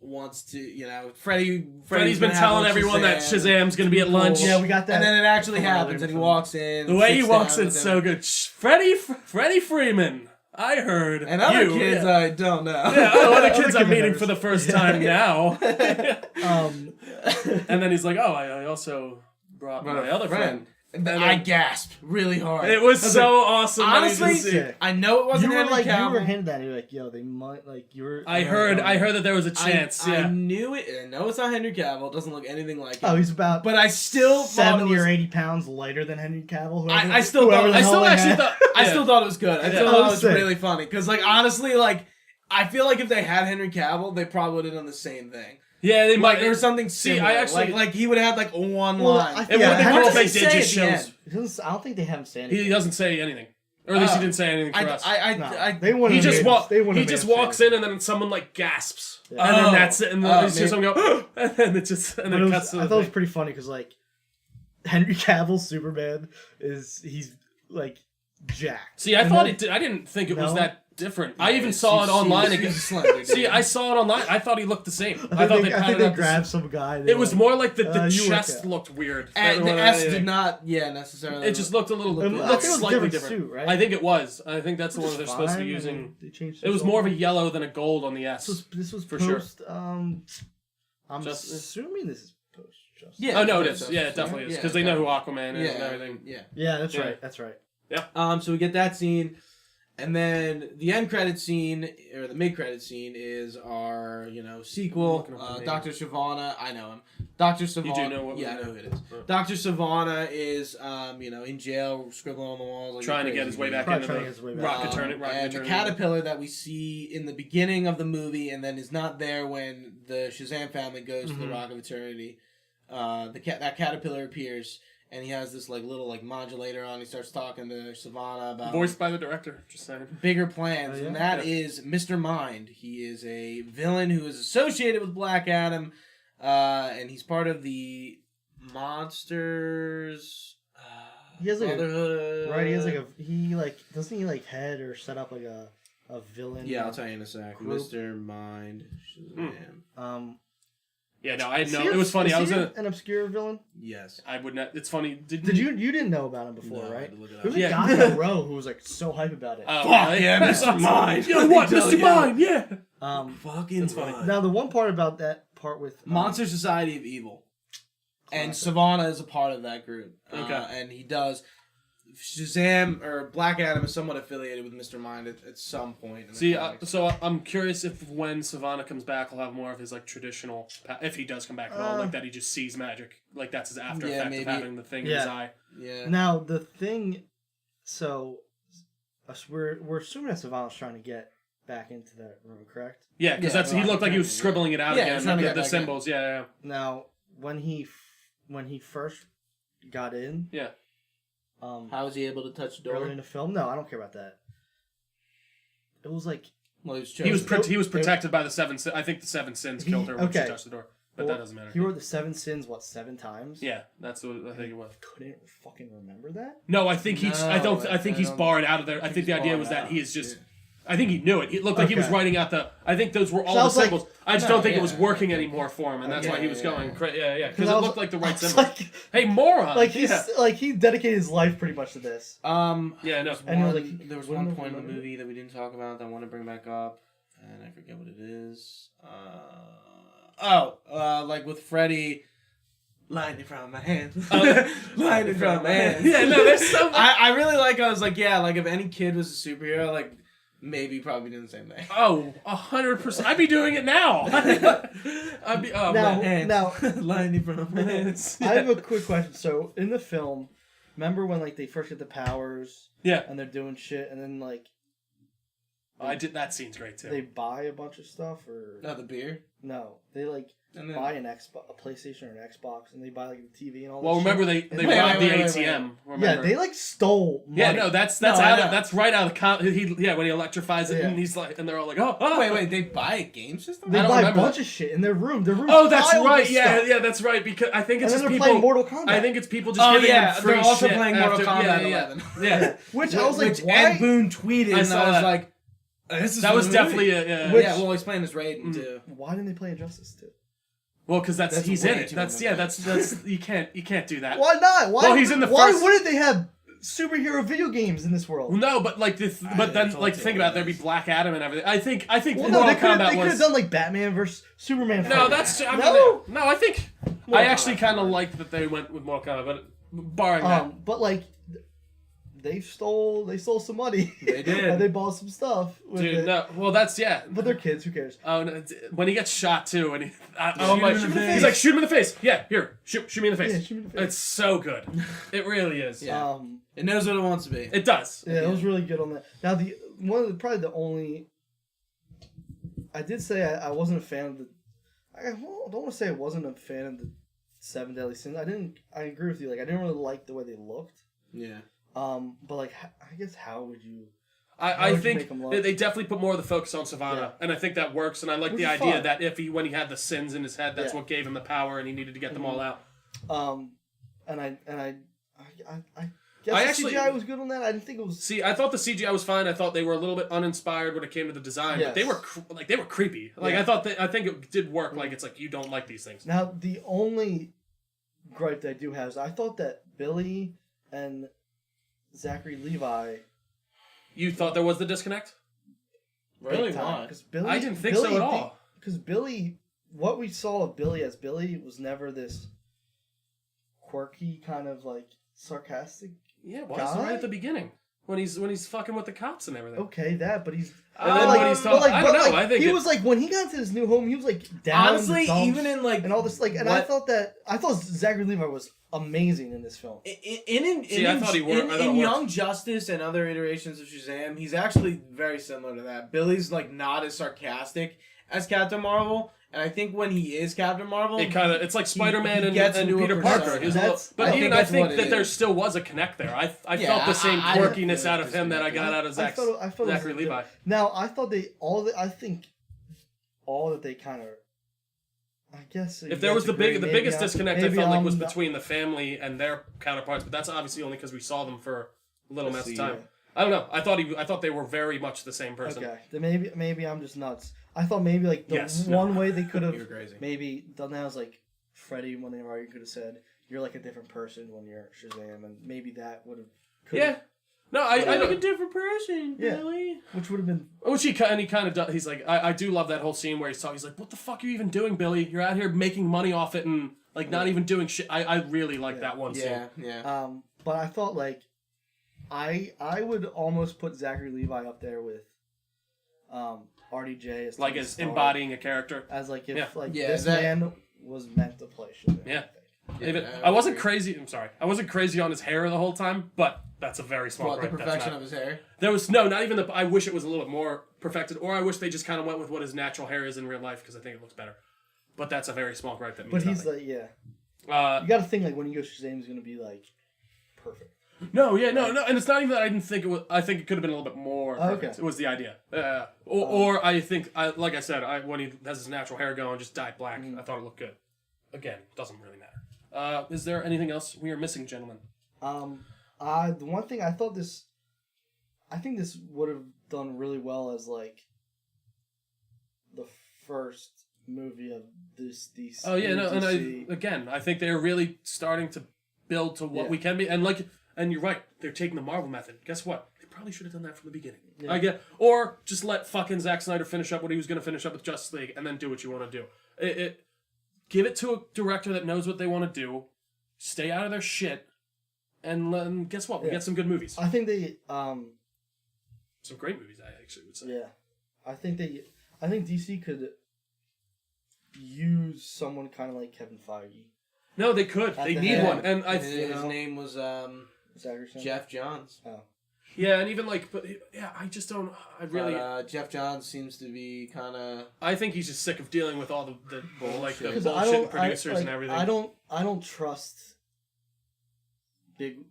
Speaker 1: wants to, Freddy's
Speaker 2: been telling everyone that Shazam's going to be at lunch.
Speaker 3: Yeah, we got that.
Speaker 1: And then it actually
Speaker 3: from
Speaker 1: happens,
Speaker 3: earlier
Speaker 1: and he
Speaker 3: film.
Speaker 1: walks in.
Speaker 2: The way he
Speaker 1: sits
Speaker 2: walks
Speaker 1: down
Speaker 2: in
Speaker 1: with
Speaker 2: so
Speaker 1: him.
Speaker 2: good. Freddie Freeman. I heard.
Speaker 1: And other
Speaker 2: you.
Speaker 1: kids,
Speaker 2: Yeah.
Speaker 1: I don't know.
Speaker 2: Yeah, other kids I'm
Speaker 3: kids
Speaker 2: meeting
Speaker 3: I've
Speaker 2: for the
Speaker 3: never
Speaker 2: first time now.
Speaker 3: Um,
Speaker 2: And then he's like, "Oh, I also brought my other friend."
Speaker 1: And
Speaker 2: And
Speaker 1: I
Speaker 2: then-
Speaker 1: gasped really hard.
Speaker 2: It was
Speaker 1: I
Speaker 2: so awesome. that he
Speaker 1: honestly,
Speaker 2: just-
Speaker 3: sick.
Speaker 1: I know it
Speaker 3: you
Speaker 1: wasn't
Speaker 3: were
Speaker 1: Henry
Speaker 3: like, you
Speaker 1: Cavill.
Speaker 3: were hinted at. You're like, yo, they might you were.
Speaker 2: I heard that there was a chance.
Speaker 1: I
Speaker 2: yeah.
Speaker 1: knew it. I know it's not Henry Cavill. It doesn't look anything like him.
Speaker 3: Oh, he's about.
Speaker 1: But I still thought it
Speaker 3: 70
Speaker 1: was,
Speaker 3: or 80 pounds lighter than Henry Cavill.
Speaker 1: I still thought-
Speaker 3: whoever the
Speaker 1: I
Speaker 3: hell
Speaker 2: still
Speaker 3: they
Speaker 2: actually
Speaker 3: had.
Speaker 2: thought.
Speaker 1: I
Speaker 2: yeah.
Speaker 1: still thought it was good. I
Speaker 2: Yeah.
Speaker 1: still thought it was
Speaker 3: sick.
Speaker 1: really funny. Because, honestly, I feel like if they had Henry Cavill, they probably would have done the same thing.
Speaker 2: Yeah, they might.
Speaker 1: Or something
Speaker 2: See,
Speaker 1: similar.
Speaker 2: I actually-
Speaker 1: Like he would have had, one
Speaker 3: Well,
Speaker 1: line.
Speaker 3: I-
Speaker 2: It
Speaker 3: Yeah,
Speaker 2: would be
Speaker 3: how
Speaker 2: cool if
Speaker 1: does
Speaker 2: they
Speaker 1: he
Speaker 2: did
Speaker 1: say
Speaker 2: just
Speaker 1: at the
Speaker 2: shows.
Speaker 1: end?
Speaker 3: I don't think they have him say anything.
Speaker 2: He doesn't say anything, or at least he
Speaker 1: Oh.
Speaker 2: didn't say anything for us.
Speaker 3: They wouldn't
Speaker 2: He
Speaker 3: have
Speaker 2: just
Speaker 3: made
Speaker 2: walk.
Speaker 3: us- they wouldn't
Speaker 2: He
Speaker 3: have
Speaker 2: just
Speaker 3: made us
Speaker 2: walks
Speaker 3: say
Speaker 2: in, and then someone gasps,
Speaker 3: Yeah.
Speaker 2: and then
Speaker 1: Oh.
Speaker 2: that's it. And
Speaker 1: Oh,
Speaker 2: then it's just
Speaker 1: maybe.
Speaker 2: someone go, and then it just and
Speaker 3: But
Speaker 2: then
Speaker 3: it
Speaker 2: it
Speaker 3: was-
Speaker 2: cuts to
Speaker 3: I
Speaker 2: the
Speaker 3: thought it was
Speaker 2: thing.
Speaker 3: pretty funny because Henry Cavill's Superman he's jacked.
Speaker 2: See, I
Speaker 3: And
Speaker 2: thought
Speaker 3: then-
Speaker 2: it. I didn't think it was
Speaker 3: No?
Speaker 2: that different. I even saw it online again. See, I saw it online. I thought he looked the same. I thought they
Speaker 3: I think
Speaker 2: padded
Speaker 3: they
Speaker 2: out the
Speaker 3: grabbed some guy.
Speaker 2: It was more like the
Speaker 3: you work
Speaker 2: chest
Speaker 3: out.
Speaker 2: looked weird.
Speaker 1: And the S did not, necessarily.
Speaker 2: It just looked a little
Speaker 3: I think it was a
Speaker 2: slightly
Speaker 3: different
Speaker 2: different.
Speaker 3: suit, right?
Speaker 2: I think it was. I think that's the one
Speaker 3: Which
Speaker 2: they're
Speaker 3: is
Speaker 2: supposed to be
Speaker 3: fine. I
Speaker 2: using.
Speaker 3: mean, they changed
Speaker 2: It was
Speaker 3: the
Speaker 2: more of a
Speaker 3: song.
Speaker 2: yellow than a gold on the S.
Speaker 3: This was
Speaker 2: for sure.
Speaker 3: post. I'm
Speaker 2: Justice.
Speaker 3: assuming this is post Justice.
Speaker 1: Yeah.
Speaker 2: Oh no, it
Speaker 1: Justice,
Speaker 2: is. Yeah, it definitely is
Speaker 1: yeah,
Speaker 2: because they know who Aquaman is and
Speaker 1: Yeah,
Speaker 2: everything.
Speaker 1: yeah.
Speaker 3: Yeah, that's
Speaker 2: Yeah.
Speaker 3: right. That's right.
Speaker 1: So we get that scene, and then the end credit scene or the mid credit scene is our sequel.
Speaker 2: Looking up the name.
Speaker 1: Dr. Savannah, I know him. Dr. Savannah,
Speaker 2: You do know what
Speaker 1: yeah, I
Speaker 2: movie
Speaker 1: know who
Speaker 2: it
Speaker 1: it is.
Speaker 2: is. Oh.
Speaker 1: Dr. Savannah is in jail, scribbling on the walls, like a
Speaker 2: Trying to get
Speaker 1: crazy
Speaker 2: his way
Speaker 1: dude.
Speaker 2: back
Speaker 3: Probably
Speaker 2: into
Speaker 3: trying to
Speaker 2: the
Speaker 3: get his way back.
Speaker 2: rocket turn.
Speaker 1: And the caterpillar that we see in the beginning of the movie, and then is not there when the Shazam family goes to the Rock of Eternity. That caterpillar appears, and he has this little modulator on. He starts talking to Savannah about
Speaker 2: Voiced by the director. Just saying.
Speaker 1: bigger plans,
Speaker 3: Oh, yeah?
Speaker 1: and that is Mr. Mind. He is a villain who is associated with Black Adam, and he's part of the Monsters.
Speaker 3: He has
Speaker 1: Brotherhood.
Speaker 3: Right, he has doesn't he head or set up a villain?
Speaker 1: Yeah, I'll tell you in a sec.
Speaker 3: Group.
Speaker 1: Mr. Mind. Shazam.
Speaker 2: Yeah, no, I
Speaker 3: Is
Speaker 2: know.
Speaker 3: he
Speaker 2: It was funny.
Speaker 3: is
Speaker 2: I was
Speaker 3: he
Speaker 2: in.
Speaker 3: an obscure villain.
Speaker 1: Yes.
Speaker 2: I would not. It's funny.
Speaker 3: Did you didn't know about him before,
Speaker 1: No, I
Speaker 3: right?
Speaker 1: had to look it up.
Speaker 3: There's a
Speaker 2: Yeah.
Speaker 3: guy in a row who was so hype about it.
Speaker 2: Oh,
Speaker 1: Fuck
Speaker 2: really?
Speaker 1: yeah, Mr. Mind.
Speaker 2: You know what,
Speaker 1: Let me
Speaker 2: Mr.
Speaker 1: tell you.
Speaker 2: Mind? Yeah.
Speaker 1: Fucking
Speaker 2: That's funny.
Speaker 1: Mind.
Speaker 3: Now the one part about that part with
Speaker 1: Monster Society of Evil. And
Speaker 3: Classic.
Speaker 1: Savannah is a part of that group.
Speaker 2: Okay.
Speaker 1: And he does. Shazam or Black Adam is somewhat affiliated with Mr. Mind at some point. In the
Speaker 2: See,
Speaker 1: comics.
Speaker 2: so I'm curious if when Savannah comes back, he'll have more of his traditional. If he does come back at all, that he just sees magic, that's his after
Speaker 1: Yeah,
Speaker 2: effect
Speaker 1: maybe.
Speaker 2: of having the thing in his eye.
Speaker 1: Yeah.
Speaker 3: Now the thing, so we're assuming that Savannah's trying to get back into that room, correct?
Speaker 2: Yeah, because
Speaker 1: Yeah,
Speaker 2: he looked like he was
Speaker 1: yeah.
Speaker 2: scribbling it out
Speaker 1: Yeah,
Speaker 2: again.
Speaker 1: he's trying to
Speaker 2: The,
Speaker 1: get
Speaker 2: the
Speaker 1: back
Speaker 2: symbols, yeah.
Speaker 3: Now when he first got in,
Speaker 2: Yeah.
Speaker 1: How was he able to touch the
Speaker 3: earlier
Speaker 1: door?
Speaker 3: in the film, no, I don't care about that. It was like
Speaker 1: Well, he was
Speaker 2: He was
Speaker 1: chosen.
Speaker 2: he was protected by the 7 sins. I think the 7 sins killed her when she
Speaker 3: okay.
Speaker 2: touched the door. But
Speaker 3: well,
Speaker 2: that doesn't matter.
Speaker 3: He wrote the 7 sins 7 times.
Speaker 2: Yeah, that's what I think it was.
Speaker 3: Couldn't fucking remember that.
Speaker 2: No, I think he's. I
Speaker 1: No,
Speaker 2: don't. I think
Speaker 1: I
Speaker 2: he's
Speaker 1: don't
Speaker 2: barred out of there. I think the
Speaker 1: he's
Speaker 2: idea
Speaker 1: barred
Speaker 2: was that
Speaker 1: out.
Speaker 2: he is just. I think he knew it. It looked like he was
Speaker 3: Okay.
Speaker 2: writing out the. I think those were all
Speaker 3: So I
Speaker 2: the
Speaker 3: was like-
Speaker 2: symbols. I just
Speaker 1: No,
Speaker 2: don't think it
Speaker 1: yeah.
Speaker 2: was working anymore for him, and that's why he was
Speaker 1: Yeah,
Speaker 2: going.
Speaker 1: yeah.
Speaker 2: Yeah, because
Speaker 3: I
Speaker 2: it
Speaker 3: was-
Speaker 2: looked like the right
Speaker 3: I was
Speaker 2: symbol.
Speaker 3: like-
Speaker 2: Hey, moron!
Speaker 3: Like he's
Speaker 2: yeah.
Speaker 3: like he dedicated his life pretty much to this.
Speaker 2: Yeah, no.
Speaker 3: And you're
Speaker 1: One-
Speaker 3: like,
Speaker 1: there was
Speaker 3: wouldn't
Speaker 1: one
Speaker 3: have
Speaker 1: point in the
Speaker 3: remembered?
Speaker 1: movie that we didn't talk about that I want to bring back up, and I forget what it is. Like with Freddy, lightning from my hand, lightning from my hand.
Speaker 2: Yeah, no, there's so much.
Speaker 1: I really like. I was like, yeah, like if any kid was a superhero, maybe probably doing the same thing.
Speaker 2: Oh, 100%. I'd be doing it now. I'd be. Oh
Speaker 3: Now-
Speaker 2: man.
Speaker 3: now-
Speaker 1: lightning from my hands.
Speaker 3: I have a quick question. So in the film, remember when they first get the powers?
Speaker 2: Yeah.
Speaker 3: And they're doing shit, and then
Speaker 2: I did. That scene's great too.
Speaker 3: They buy a bunch of stuff, or
Speaker 1: No, the beer.
Speaker 3: no? They like
Speaker 1: And then,
Speaker 3: buy an Xbox, a PlayStation or an Xbox, and they buy like the TV and all.
Speaker 2: Well,
Speaker 3: that
Speaker 2: remember
Speaker 3: shit.
Speaker 2: they
Speaker 1: Wait,
Speaker 2: robbed the
Speaker 1: wait, wait,
Speaker 2: ATM.
Speaker 3: Yeah,
Speaker 2: Remember?
Speaker 3: they like stole money.
Speaker 2: Yeah, no, that's
Speaker 1: No, I
Speaker 2: out
Speaker 1: know.
Speaker 2: of, that's right out of the when he electrifies it
Speaker 3: Yeah.
Speaker 2: and he's like, and they're all like, oh.
Speaker 1: Wait, they buy a game system?
Speaker 3: They
Speaker 2: I don't
Speaker 3: buy a
Speaker 2: remember
Speaker 3: bunch
Speaker 2: that.
Speaker 3: of shit in their room. Their room.
Speaker 2: Oh, that's right. Yeah, that's right. Because I think it's
Speaker 3: And then
Speaker 2: just
Speaker 3: they're
Speaker 2: people.
Speaker 3: playing Mortal Kombat.
Speaker 2: I think it's people just
Speaker 1: Oh
Speaker 2: giving
Speaker 1: yeah,
Speaker 2: them free
Speaker 1: they're also
Speaker 2: shit
Speaker 1: playing Mortal
Speaker 2: after-
Speaker 1: Kombat
Speaker 2: yeah,
Speaker 1: 11.
Speaker 2: Yeah.
Speaker 3: Which I was like,
Speaker 1: Which
Speaker 3: why?
Speaker 1: Ed Boon tweeted,
Speaker 2: I
Speaker 1: and
Speaker 2: saw
Speaker 1: I was
Speaker 2: that.
Speaker 1: like, "This is
Speaker 2: That
Speaker 1: a
Speaker 2: was
Speaker 1: movie."
Speaker 2: definitely
Speaker 1: Yeah, well, he's playing his Raiden too.
Speaker 3: Why didn't they play Injustice 2?
Speaker 2: well, because
Speaker 1: That's
Speaker 2: he's
Speaker 1: way
Speaker 2: in it.
Speaker 1: too
Speaker 2: That's
Speaker 1: much.
Speaker 2: that's you can't do that.
Speaker 3: Why not? Why?
Speaker 2: Well, he's in the
Speaker 3: Why
Speaker 2: first-
Speaker 3: wouldn't they have superhero video games in this world?
Speaker 2: No, but like but then
Speaker 1: it's
Speaker 2: like
Speaker 1: all
Speaker 2: think about it, there'd be Black Adam and everything. I think
Speaker 3: Well, no,
Speaker 2: Mortal
Speaker 3: they could
Speaker 2: Kombat
Speaker 3: have
Speaker 2: was.
Speaker 3: done like Batman versus Superman.
Speaker 2: No,
Speaker 3: fight.
Speaker 2: that's I mean,
Speaker 3: No?
Speaker 2: no. I think I
Speaker 3: Mortal
Speaker 2: actually
Speaker 3: Kombat.
Speaker 2: kind of liked that they went with Mortal Kombat, but barring that.
Speaker 3: But like, they stole some money.
Speaker 1: They did.
Speaker 3: And they bought some stuff. With
Speaker 2: Dude,
Speaker 3: it.
Speaker 2: no. Well, that's
Speaker 3: But they're kids. Who cares?
Speaker 2: Oh, no, when he gets shot too, and
Speaker 1: Shoot him in the
Speaker 2: he's
Speaker 1: face.
Speaker 2: like, shoot him in the face. Yeah, here, shoot me in the face.
Speaker 3: Yeah, shoot me in the face.
Speaker 2: It's so good. It really is.
Speaker 1: Yeah. It knows what it wants to be.
Speaker 2: It does.
Speaker 3: Yeah, it was really good on that. Now probably the only. I did say I wasn't a fan of the. I don't want to say I wasn't a fan of the Seven Deadly Sins. I agree with you. Like I didn't really like the way they looked.
Speaker 1: Yeah.
Speaker 3: But like I guess how would you?
Speaker 2: I
Speaker 3: would you
Speaker 2: think
Speaker 3: make 'em look?
Speaker 2: they definitely put more of the focus on Savannah,
Speaker 3: Yeah.
Speaker 2: and I think that works. And I like
Speaker 3: Which
Speaker 2: the
Speaker 3: is
Speaker 2: idea
Speaker 3: fun.
Speaker 2: that when he had the sins in his head, that's
Speaker 3: Yeah.
Speaker 2: what gave him the power, and he needed to get them all out.
Speaker 3: And I guess
Speaker 2: I
Speaker 3: the
Speaker 2: actually-
Speaker 3: CGI was good on that. I didn't think it was.
Speaker 2: See, I thought the CGI was fine. I thought they were a little bit uninspired when it came to the design, but they
Speaker 3: Yes.
Speaker 2: were they were creepy. Like
Speaker 3: Yeah.
Speaker 2: I think it did work. Like it's like you don't like these things.
Speaker 3: Now the only gripe that I do have is I thought that Billy and Zachary Levi.
Speaker 2: You thought there was the disconnect?
Speaker 1: Really? Why?
Speaker 3: Because Billy,
Speaker 2: I didn't think so at all.
Speaker 3: Because Billy, what we saw of Billy as Billy was never this quirky kind of like sarcastic.
Speaker 2: Yeah, it was
Speaker 3: Guy?
Speaker 2: right at the beginning when he's fucking with the cops and everything.
Speaker 3: Okay, that, but he's.
Speaker 2: And then when he's talking, I don't know. I think
Speaker 3: he
Speaker 2: it-
Speaker 3: was like when he got to his new home, he was like down.
Speaker 1: Honestly,
Speaker 3: in the dumps
Speaker 1: even in like
Speaker 3: and all this like, and I thought Zachary Levi was amazing in this film.
Speaker 2: I thought he worked. I thought it
Speaker 1: in
Speaker 2: worked.
Speaker 1: Young Justice and other iterations of Shazam, he's actually very similar to that. Billy's like not as sarcastic as Captain Marvel, and I think when he is Captain Marvel,
Speaker 2: it's like Spider-Man
Speaker 1: he
Speaker 2: and
Speaker 1: gets into a
Speaker 2: Peter
Speaker 1: persona.
Speaker 2: Parker. He's
Speaker 3: That's-
Speaker 2: but
Speaker 1: I
Speaker 2: even
Speaker 1: think
Speaker 2: I
Speaker 1: that's
Speaker 2: think
Speaker 1: what
Speaker 2: that
Speaker 1: it
Speaker 2: there
Speaker 1: is.
Speaker 2: still was a connect there. I
Speaker 1: Yeah,
Speaker 2: felt the same
Speaker 1: I
Speaker 2: quirkiness
Speaker 1: feel
Speaker 2: out of him that I got out of
Speaker 3: I felt it was
Speaker 2: Zachary Levi.
Speaker 3: Now I thought I think all that they kind of. I guess
Speaker 2: If there was the biggest disconnect, I
Speaker 3: maybe
Speaker 2: felt like
Speaker 3: I'm
Speaker 2: was
Speaker 3: not-
Speaker 2: between the family and their counterparts, but that's obviously only because we saw them for a little
Speaker 1: Let's
Speaker 2: amount of
Speaker 1: see,
Speaker 2: time.
Speaker 1: yeah.
Speaker 2: I don't know. I thought they were very much the same person.
Speaker 3: Okay, then maybe I'm just nuts. I thought maybe like the
Speaker 2: Yes,
Speaker 3: one way they could have
Speaker 1: You're crazy.
Speaker 3: maybe done that was like Freddy when they already could have said you're like a different person when you're Shazam, and maybe that would have.
Speaker 2: Yeah. No, I
Speaker 1: Like a
Speaker 2: don't.
Speaker 1: different person,
Speaker 3: Yeah.
Speaker 1: Billy.
Speaker 3: Which would have been.
Speaker 2: Which he kind of does. He's like, I do love that whole scene where he's talking. He's like, "What the fuck are you even doing, Billy? You're out here making money off it and like not even doing shit." I really like that one scene.
Speaker 1: Yeah.
Speaker 3: But I thought like, I would almost put Zachary Levi up there with, RDJ as
Speaker 2: Like
Speaker 3: Tony
Speaker 2: as
Speaker 3: Stark,
Speaker 2: embodying a character.
Speaker 3: as like if
Speaker 2: Yeah.
Speaker 3: like
Speaker 1: Yeah,
Speaker 3: this
Speaker 1: that-
Speaker 3: man was meant to play Shazam.
Speaker 2: Yeah.
Speaker 1: Yeah,
Speaker 2: Even,
Speaker 1: I
Speaker 2: I wasn't
Speaker 1: agree.
Speaker 2: crazy. I'm sorry. I wasn't crazy on his hair the whole time, but that's a very small
Speaker 1: What, the
Speaker 2: gripe. That's
Speaker 1: perfection
Speaker 2: not-
Speaker 1: of his hair?
Speaker 2: There was not even the. I wish it was a little bit more perfected, or I wish they just kind of went with what his natural hair is in real life because I think it looks better. But that's a very small gripe that means
Speaker 3: But he's
Speaker 2: nothing.
Speaker 3: like, yeah. You got to think like when he goes Shazam, he's gonna be like perfect.
Speaker 2: No, and it's not even that I didn't think it was. I think it could have been a little bit more.
Speaker 3: Oh,
Speaker 2: Perfect.
Speaker 3: okay.
Speaker 2: It was the idea, or I think, like I said, when he has his natural hair going, just dyed black. I thought it looked good. Again, doesn't really matter. Is there anything else we are missing, gentlemen?
Speaker 3: The one thing I thought I think this would have done really well as like the first movie of this DC.
Speaker 2: Oh yeah, no,
Speaker 3: DC.
Speaker 2: and I think they're really starting to build to what
Speaker 3: Yeah.
Speaker 2: we can be, and you're right, they're taking the Marvel method. Guess what? They probably should have done that from the beginning.
Speaker 3: Yeah.
Speaker 2: Or just let fucking Zack Snyder finish up what he was going to finish up with Justice League, and then do what you want to do. Give it to a director that knows what they want to do. Stay out of their shit, and guess what? We get some good movies.
Speaker 3: I think they
Speaker 2: Some great movies, I actually would say.
Speaker 3: yeah. I think DC could use someone kind of like Kevin Feige.
Speaker 2: No, they could.
Speaker 3: At
Speaker 2: They
Speaker 3: the
Speaker 2: need
Speaker 3: head.
Speaker 2: one, and
Speaker 1: His name was
Speaker 3: Zachary Snyder?
Speaker 1: Jeff Johns.
Speaker 3: Oh.
Speaker 2: Yeah, and even like, but yeah, I just don't. I really.
Speaker 1: But, Jeff Johns seems to be kind of.
Speaker 2: I think he's just sick of dealing with all the like the
Speaker 3: 'Cause
Speaker 2: bullshit producers and everything.
Speaker 3: I don't trust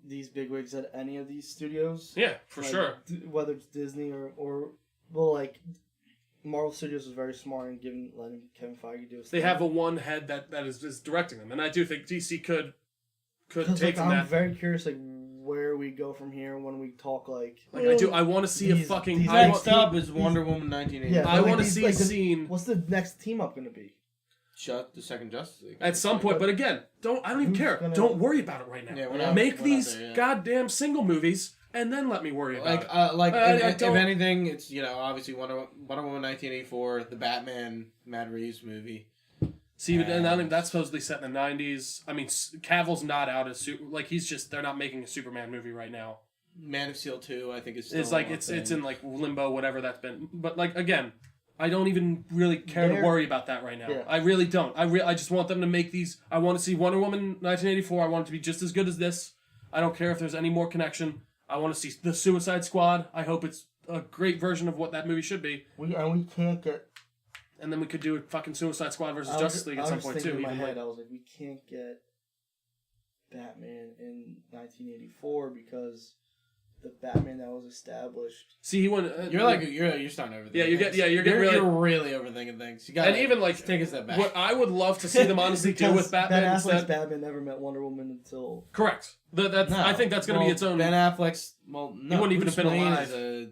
Speaker 3: these bigwigs at any of these studios.
Speaker 2: Yeah, for sure.
Speaker 3: Whether it's Disney or well, like Marvel Studios is very smart in letting Kevin Feige do his thing.
Speaker 2: They have a one head that is directing them, and I do think DC could take from
Speaker 3: I'm
Speaker 2: that.
Speaker 3: very curious, like where we go from here when we talk like
Speaker 2: I want to see a fucking.
Speaker 1: Next up is Wonder Woman 1980.
Speaker 3: Yeah,
Speaker 2: I want to see a scene.
Speaker 3: What's the next team up going to be?
Speaker 1: Shut the second Justice League.
Speaker 2: At some point, but again, I don't even care. Don't worry about it right now.
Speaker 1: Yeah, we're not,
Speaker 2: Make
Speaker 1: we're
Speaker 2: these
Speaker 1: not there yet.
Speaker 2: goddamn single movies, and then let me worry about it.
Speaker 1: If anything, it's obviously Wonder Woman 1984, the Batman Matt Reeves movie.
Speaker 2: See, and that's supposedly set in the 90s. I mean, Cavill's not out as they're not making a Superman movie right now.
Speaker 1: Man of Steel 2, I think is still.
Speaker 2: It's like it's in like limbo, whatever that's been. But like again, I don't even really care to worry about that right now.
Speaker 3: Yeah.
Speaker 2: I really don't. I just want them to make these. I want to see Wonder Woman 1984. I want it to be just as good as this. I don't care if there's any more connection. I want to see the Suicide Squad. I hope it's a great version of what that movie should be.
Speaker 3: We can't get.
Speaker 2: And then we could do a fucking Suicide Squad versus Justice League at some point too.
Speaker 3: In my head, I was like, we can't get Batman in 1984 because the Batman that was established.
Speaker 2: See, he went.
Speaker 1: You're starting to overthink.
Speaker 2: Yeah, you're getting
Speaker 1: you're really overthinking things. You gotta,
Speaker 2: and even like
Speaker 1: take a step back.
Speaker 2: What I would love to see them honestly do with Batman
Speaker 3: Ben Affleck's
Speaker 2: instead.
Speaker 3: Batman never met Wonder Woman until.
Speaker 2: Correct. I think that's going to be its own.
Speaker 1: Ben Affleck's no,
Speaker 2: he wouldn't even have been
Speaker 1: Wayne
Speaker 2: alive.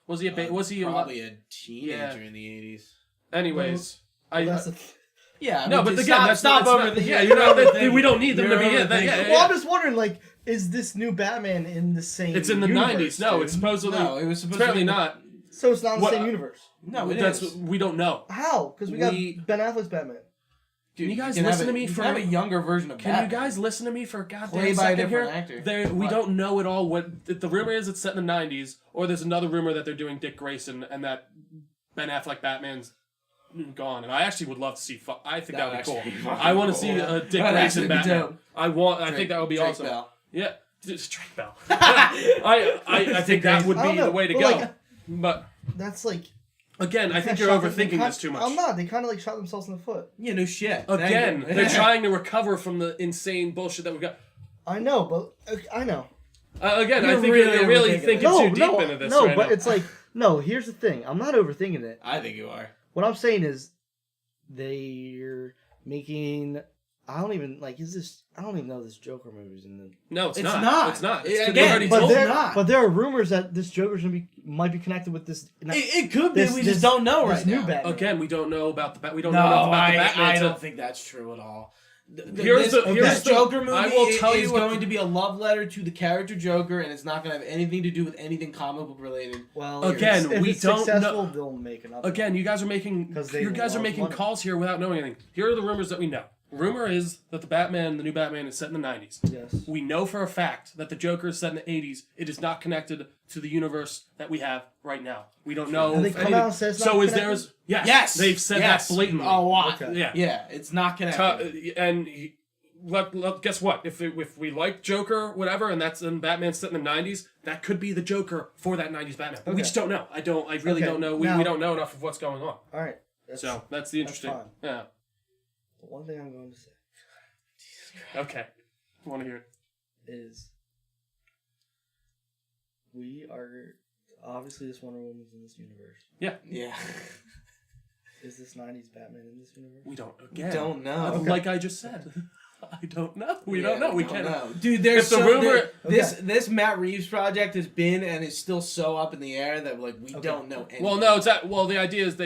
Speaker 1: Was he probably a teenager in the 80s?
Speaker 2: Anyways,
Speaker 1: yeah.
Speaker 2: No, but again,
Speaker 1: stop over the.
Speaker 2: Yeah, we don't need them to be in that. Yeah,
Speaker 3: Well, I'm just wondering, like, is this new Batman in the same?
Speaker 2: It's in the
Speaker 3: universe,
Speaker 2: 90s. No,
Speaker 3: dude?
Speaker 2: it's supposedly.
Speaker 1: No, it was supposed
Speaker 2: apparently
Speaker 1: to be
Speaker 2: not.
Speaker 3: So it's not in the same universe.
Speaker 1: No,
Speaker 2: We don't know.
Speaker 3: How? Because we got Ben Affleck's Batman.
Speaker 1: Dude,
Speaker 2: can you guys listen to me for
Speaker 1: have a younger version of
Speaker 2: Batman?
Speaker 1: Batman.
Speaker 2: Can you guys listen to me for a goddamn
Speaker 1: Played by a
Speaker 2: second
Speaker 1: different
Speaker 2: here?
Speaker 1: actor.
Speaker 2: We don't know at all what the rumor is. It's set in the 90s, or there's another rumor that they're doing Dick Grayson and that Ben Affleck Batman's gone. And I actually would love to see. I think that would be cool. I want to see a Dick Grayson Batman. I think that would be awesome.
Speaker 1: Bell.
Speaker 2: Yeah, just Drake Bell. I think that would be the way to go.
Speaker 3: Like,
Speaker 2: but
Speaker 3: that's like.
Speaker 2: Again, I think you're overthinking this too much.
Speaker 3: I'm not. They kind of like shot themselves in the foot.
Speaker 1: Yeah, no shit.
Speaker 2: Again, they're trying to recover from the insane bullshit that we got.
Speaker 3: I know, but I know.
Speaker 2: Again, I think you're really thinking too deep into this.
Speaker 3: No,
Speaker 2: right
Speaker 3: but
Speaker 2: now.
Speaker 3: it's like here's the thing. I'm not overthinking it.
Speaker 1: I think you are.
Speaker 3: What I'm saying is, they're making. I don't even know this Joker movie's in the.
Speaker 2: No, it's
Speaker 1: not.
Speaker 2: not. It's not. It's
Speaker 1: Again,
Speaker 2: already
Speaker 1: but
Speaker 2: told.
Speaker 3: But there are rumors that this Joker's might be connected with this.
Speaker 1: It could be. We just don't know right now.
Speaker 3: Batman.
Speaker 2: Again, we don't know about the We don't know enough about the Batman.
Speaker 1: I don't think that's true at all.
Speaker 2: Here's the
Speaker 1: Joker movie.
Speaker 2: I will tell you
Speaker 1: is going to be a love letter to the character Joker, and it's not going to have anything to do with anything comic book related.
Speaker 3: Well,
Speaker 2: again,
Speaker 3: if
Speaker 2: we
Speaker 3: it's
Speaker 2: don't
Speaker 3: successful,
Speaker 2: know.
Speaker 3: They'll make another.
Speaker 2: Again, you guys are making calls here without knowing anything. Here are the rumors that we know. Rumor is that the new Batman, is set in the 90s.
Speaker 3: Yes.
Speaker 2: We know for a fact that the Joker is set in the 80s. It is not connected to the universe that we have right now. We don't know.
Speaker 3: And they come out and say it's not
Speaker 2: so is
Speaker 3: connected?
Speaker 2: theirs? Yes. They've said that blatantly.
Speaker 1: A lot.
Speaker 3: Okay.
Speaker 2: Yeah.
Speaker 1: Yeah, it's not connected.
Speaker 2: Guess what? If we like Joker, whatever, and Batman's set in the 90s, that could be the Joker for that 90s Batman. But we just don't know. I really don't know. We don't know enough of what's going on.
Speaker 3: All right.
Speaker 2: That's the interesting.
Speaker 3: Fine.
Speaker 2: Yeah.
Speaker 3: The one thing I'm going to say.
Speaker 2: Okay. I want to hear it.
Speaker 3: Is we are obviously this Wonder Woman's in this universe.
Speaker 2: Yeah.
Speaker 1: Yeah.
Speaker 3: Is this 90s Batman in this universe?
Speaker 2: We don't.
Speaker 1: We don't know.
Speaker 2: Like I just said. I don't know. We don't know. We can't
Speaker 1: know. Dude, there's
Speaker 2: the rumor.
Speaker 1: This Matt Reeves project has been and is still so up in the air that we don't know anything.
Speaker 2: Well, no, the idea is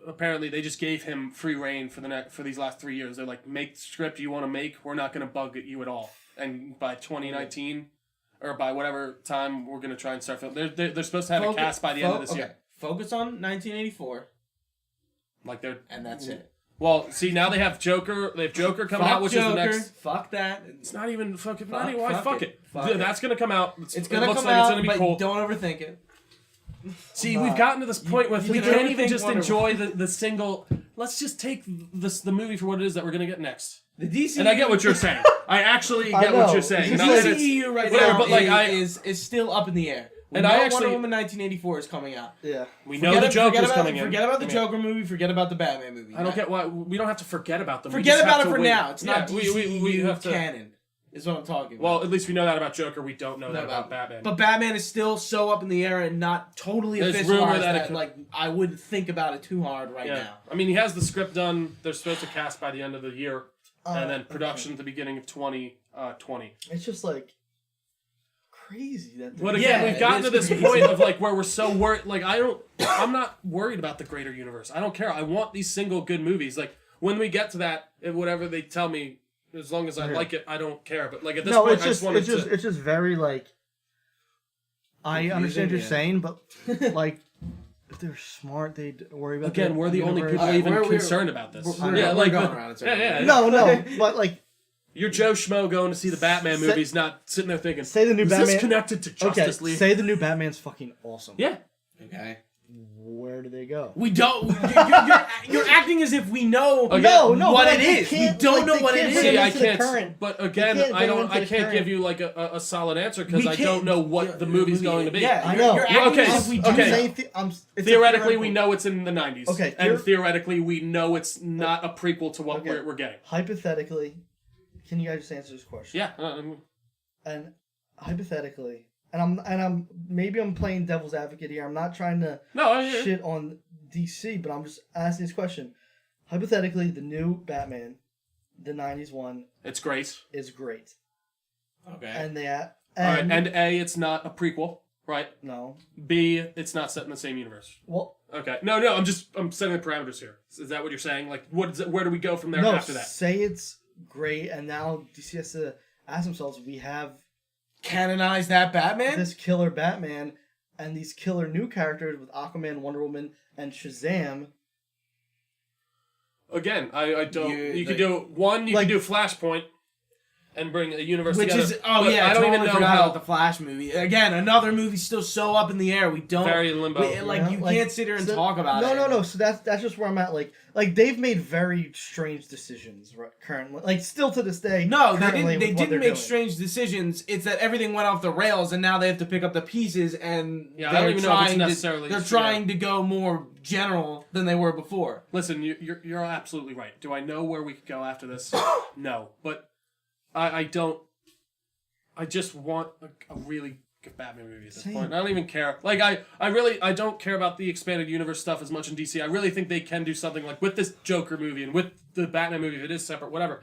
Speaker 2: apparently they just gave him free reign for these last 3 years. They're like, make the script you want to make. We're not going to bug at you at all. And by 2019 or by whatever time we're going to try and start filming. They're supposed to have a cast by the end of this year.
Speaker 1: Focus on 1984. And that's it.
Speaker 2: Well, see, now they have Joker. They have Joker coming out, which is the next.
Speaker 1: Fuck that.
Speaker 2: It's not even fucking.
Speaker 1: Fuck
Speaker 2: it.
Speaker 1: Fuck
Speaker 2: That's gonna come out.
Speaker 1: It's gonna come out, but cool. Don't overthink it.
Speaker 2: See, we've gotten to this point where we can't even just
Speaker 1: Wonderful.
Speaker 2: enjoy the single. Let's just take the movie for what it is that we're gonna get next.
Speaker 1: The DCEU,
Speaker 2: And I get what you're saying. I actually get what
Speaker 3: know.
Speaker 2: you're saying.
Speaker 3: It's
Speaker 1: The
Speaker 2: Not that it's-
Speaker 1: DCEU right
Speaker 2: whatever,
Speaker 1: now
Speaker 2: but, like,
Speaker 1: is still up in the air. We
Speaker 2: And
Speaker 1: know
Speaker 2: I
Speaker 1: Wonder
Speaker 2: actually-
Speaker 1: Woman 1984 is coming out.
Speaker 3: Yeah.
Speaker 2: we know the Joker's coming in.
Speaker 1: Forget about the
Speaker 2: I mean,
Speaker 1: Joker movie. Forget about the Batman movie.
Speaker 2: I don't get why we don't have to forget about them. We
Speaker 1: Forget
Speaker 2: just
Speaker 1: about
Speaker 2: have
Speaker 1: it
Speaker 2: to
Speaker 1: for
Speaker 2: wait.
Speaker 1: now. It's not
Speaker 2: Yeah,
Speaker 1: DCEU
Speaker 2: we have to.
Speaker 1: canon. Is what I'm talking about.
Speaker 2: Well, at least we know that about Joker. We don't know that
Speaker 1: No,
Speaker 2: about Batman.
Speaker 1: But Batman is still so up in the air and not totally
Speaker 2: There's
Speaker 1: officialized
Speaker 2: rumor that it
Speaker 1: that
Speaker 2: could-
Speaker 1: like I wouldn't think about it too hard right
Speaker 2: yeah,
Speaker 1: now.
Speaker 2: I mean, he has the script done. They're supposed to cast by the end of the year, and then production
Speaker 3: okay.
Speaker 2: at the beginning of 2020.
Speaker 3: It's just like crazy that.
Speaker 2: But
Speaker 1: Yeah,
Speaker 2: again, we've
Speaker 1: it
Speaker 2: gotten to
Speaker 1: is
Speaker 2: this
Speaker 1: crazy.
Speaker 2: point of like where we're so worried. Like I'm not worried about the greater universe. I don't care. I want these single good movies. Like when we get to that, whatever they tell me, as long as I like it, I don't care. But like at this point,
Speaker 3: it's
Speaker 2: I just wanted to.
Speaker 3: it's just very like. I understand what you're
Speaker 1: yeah.
Speaker 3: saying, but like, if they're smart, they'd worry about.
Speaker 2: Again,
Speaker 3: the
Speaker 2: we're the only
Speaker 3: universe.
Speaker 2: people
Speaker 1: Alright,
Speaker 2: even
Speaker 1: we're-
Speaker 2: concerned about this.
Speaker 1: We're
Speaker 2: yeah, like
Speaker 1: going
Speaker 2: but-
Speaker 1: around in
Speaker 2: yeah,
Speaker 1: circles.
Speaker 2: yeah.
Speaker 3: No, but like,
Speaker 2: You're Joe Schmo going to see the Batman
Speaker 3: Say-
Speaker 2: movies, not sitting there thinking,
Speaker 3: say the new
Speaker 2: is
Speaker 3: Batman.
Speaker 2: this connected to Justice
Speaker 3: Okay,
Speaker 2: League?
Speaker 3: say the new Batman's fucking awesome.
Speaker 2: Yeah.
Speaker 1: Okay.
Speaker 3: Where do they go?
Speaker 1: We don't. You're acting as if we know
Speaker 2: Okay.
Speaker 3: No,
Speaker 1: what
Speaker 3: but
Speaker 1: it
Speaker 3: they
Speaker 1: is. We
Speaker 3: can't-
Speaker 1: don't
Speaker 3: like,
Speaker 1: know
Speaker 3: they
Speaker 1: what it
Speaker 3: can't
Speaker 1: is.
Speaker 3: put
Speaker 2: See, I
Speaker 3: into the
Speaker 2: can't.
Speaker 3: current.
Speaker 2: But again,
Speaker 3: can't
Speaker 2: I
Speaker 3: bring
Speaker 2: don't.
Speaker 3: them to
Speaker 2: I
Speaker 3: the
Speaker 2: can't
Speaker 3: current.
Speaker 2: give you like a solid answer because
Speaker 1: We
Speaker 2: I
Speaker 1: can't-
Speaker 2: don't know what the movie's going to be.
Speaker 1: Yeah,
Speaker 3: I know.
Speaker 1: You're acting
Speaker 2: Okay,
Speaker 1: as if we do
Speaker 2: okay.
Speaker 1: know.
Speaker 3: It's a
Speaker 2: Theoretically, we
Speaker 3: theoretical-
Speaker 2: know it's in the 90s.
Speaker 3: Okay,
Speaker 2: And theoretically, we know it's not a prequel to what
Speaker 3: Okay.
Speaker 2: we're getting.
Speaker 3: Hypothetically, can you guys just answer this question?
Speaker 2: Yeah.
Speaker 3: And hypothetically, and I'm maybe I'm playing devil's advocate here. I'm not trying to
Speaker 2: No.
Speaker 3: shit on DC, but I'm just asking this question. Hypothetically, the new Batman, the '90s one,
Speaker 2: It's great.
Speaker 3: is great,
Speaker 1: Okay.
Speaker 3: and they
Speaker 2: All right. And A, it's not a prequel, right?
Speaker 3: no,
Speaker 2: B, it's not set in the same universe.
Speaker 3: well,
Speaker 2: Okay. No. I'm setting the parameters here. Is that what you're saying? Like, what is it, where do we go from there
Speaker 3: no.
Speaker 2: after that?
Speaker 3: Say it's great, and now DC has to ask themselves: we have
Speaker 1: Canonize that Batman?
Speaker 3: this killer Batman and these killer new characters with Aquaman, Wonder Woman, and Shazam.
Speaker 2: Again, I don't. You could
Speaker 1: like-
Speaker 2: do one. You
Speaker 3: like-
Speaker 2: could do Flashpoint, and bring a universe
Speaker 1: Which
Speaker 2: together.
Speaker 1: is
Speaker 2: But
Speaker 1: I
Speaker 2: I don't
Speaker 1: totally
Speaker 2: even know
Speaker 1: forgot
Speaker 2: how.
Speaker 1: about the Flash movie. Again, another movie still so up in the air. We don't
Speaker 2: Very in limbo.
Speaker 1: you
Speaker 3: Like,
Speaker 1: can't sit here and
Speaker 3: so-
Speaker 1: talk about it.
Speaker 3: No. So that's just where I'm at. Like they've made very strange decisions right, currently. Like still to this day.
Speaker 1: No, they
Speaker 3: currently
Speaker 1: didn't. They
Speaker 3: with what
Speaker 1: didn't
Speaker 3: they're
Speaker 1: make
Speaker 3: doing.
Speaker 1: strange decisions. It's that everything went off the rails, and now they have to pick up the pieces. And
Speaker 2: Yeah, I don't even know if it's necessarily-
Speaker 1: They're trying to go more general than they were before.
Speaker 2: Listen, you're absolutely right. Do I know where we could go after this? No, but I don't. I just want a really good Batman movie at this
Speaker 3: Same.
Speaker 2: point. I don't even care. Like I don't care about the expanded universe stuff as much in DC. I really think they can do something like with this Joker movie and with the Batman movie if it is separate, whatever.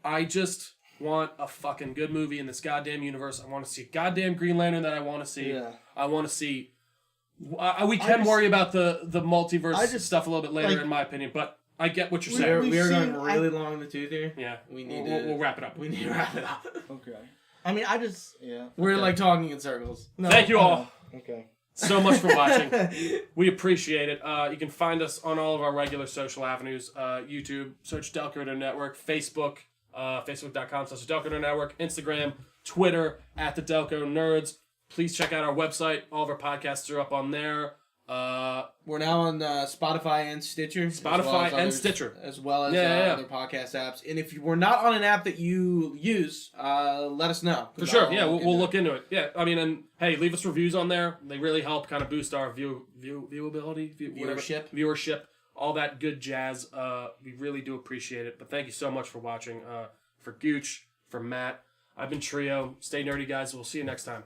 Speaker 2: I just want a fucking good movie in this goddamn universe. I want to see a goddamn Green Lantern that I want to see.
Speaker 3: Yeah.
Speaker 2: I want to see. We can worry about the multiverse stuff a little bit later,
Speaker 3: like-
Speaker 2: in my opinion, but I get what you're
Speaker 3: We-
Speaker 2: saying.
Speaker 3: we've
Speaker 1: We're
Speaker 3: seen-
Speaker 1: going really long in the tooth here.
Speaker 2: Yeah,
Speaker 1: We need
Speaker 2: we'll wrap it up.
Speaker 1: We need to wrap it up.
Speaker 3: Okay. I mean, I just yeah.
Speaker 1: We're
Speaker 3: okay.
Speaker 1: like talking in circles.
Speaker 3: No,
Speaker 2: Thank you
Speaker 3: I
Speaker 2: all.
Speaker 3: know. Okay.
Speaker 2: So much for watching. We appreciate it. You can find us on all of our regular social avenues. YouTube, search Delco Network. Facebook, facebook.com/Delco Network. Instagram, Twitter, @the Delco Nerds. Please check out our website. All of our podcasts are up on there.
Speaker 1: We're now on Spotify and Stitcher.
Speaker 2: Spotify and Stitcher.
Speaker 1: As well as
Speaker 2: Yeah.
Speaker 1: other podcast apps. And if we're not on an app that you use, let us know.
Speaker 2: For sure. Yeah, we'll look into it. Yeah, I mean, and hey, leave us reviews on there. They really help kind of boost our viewability, whatever. Viewership, all that good jazz. We really do appreciate it. But thank you so much for watching. For Gooch, for Matt, I've been Trio. Stay nerdy, guys. We'll see you next time.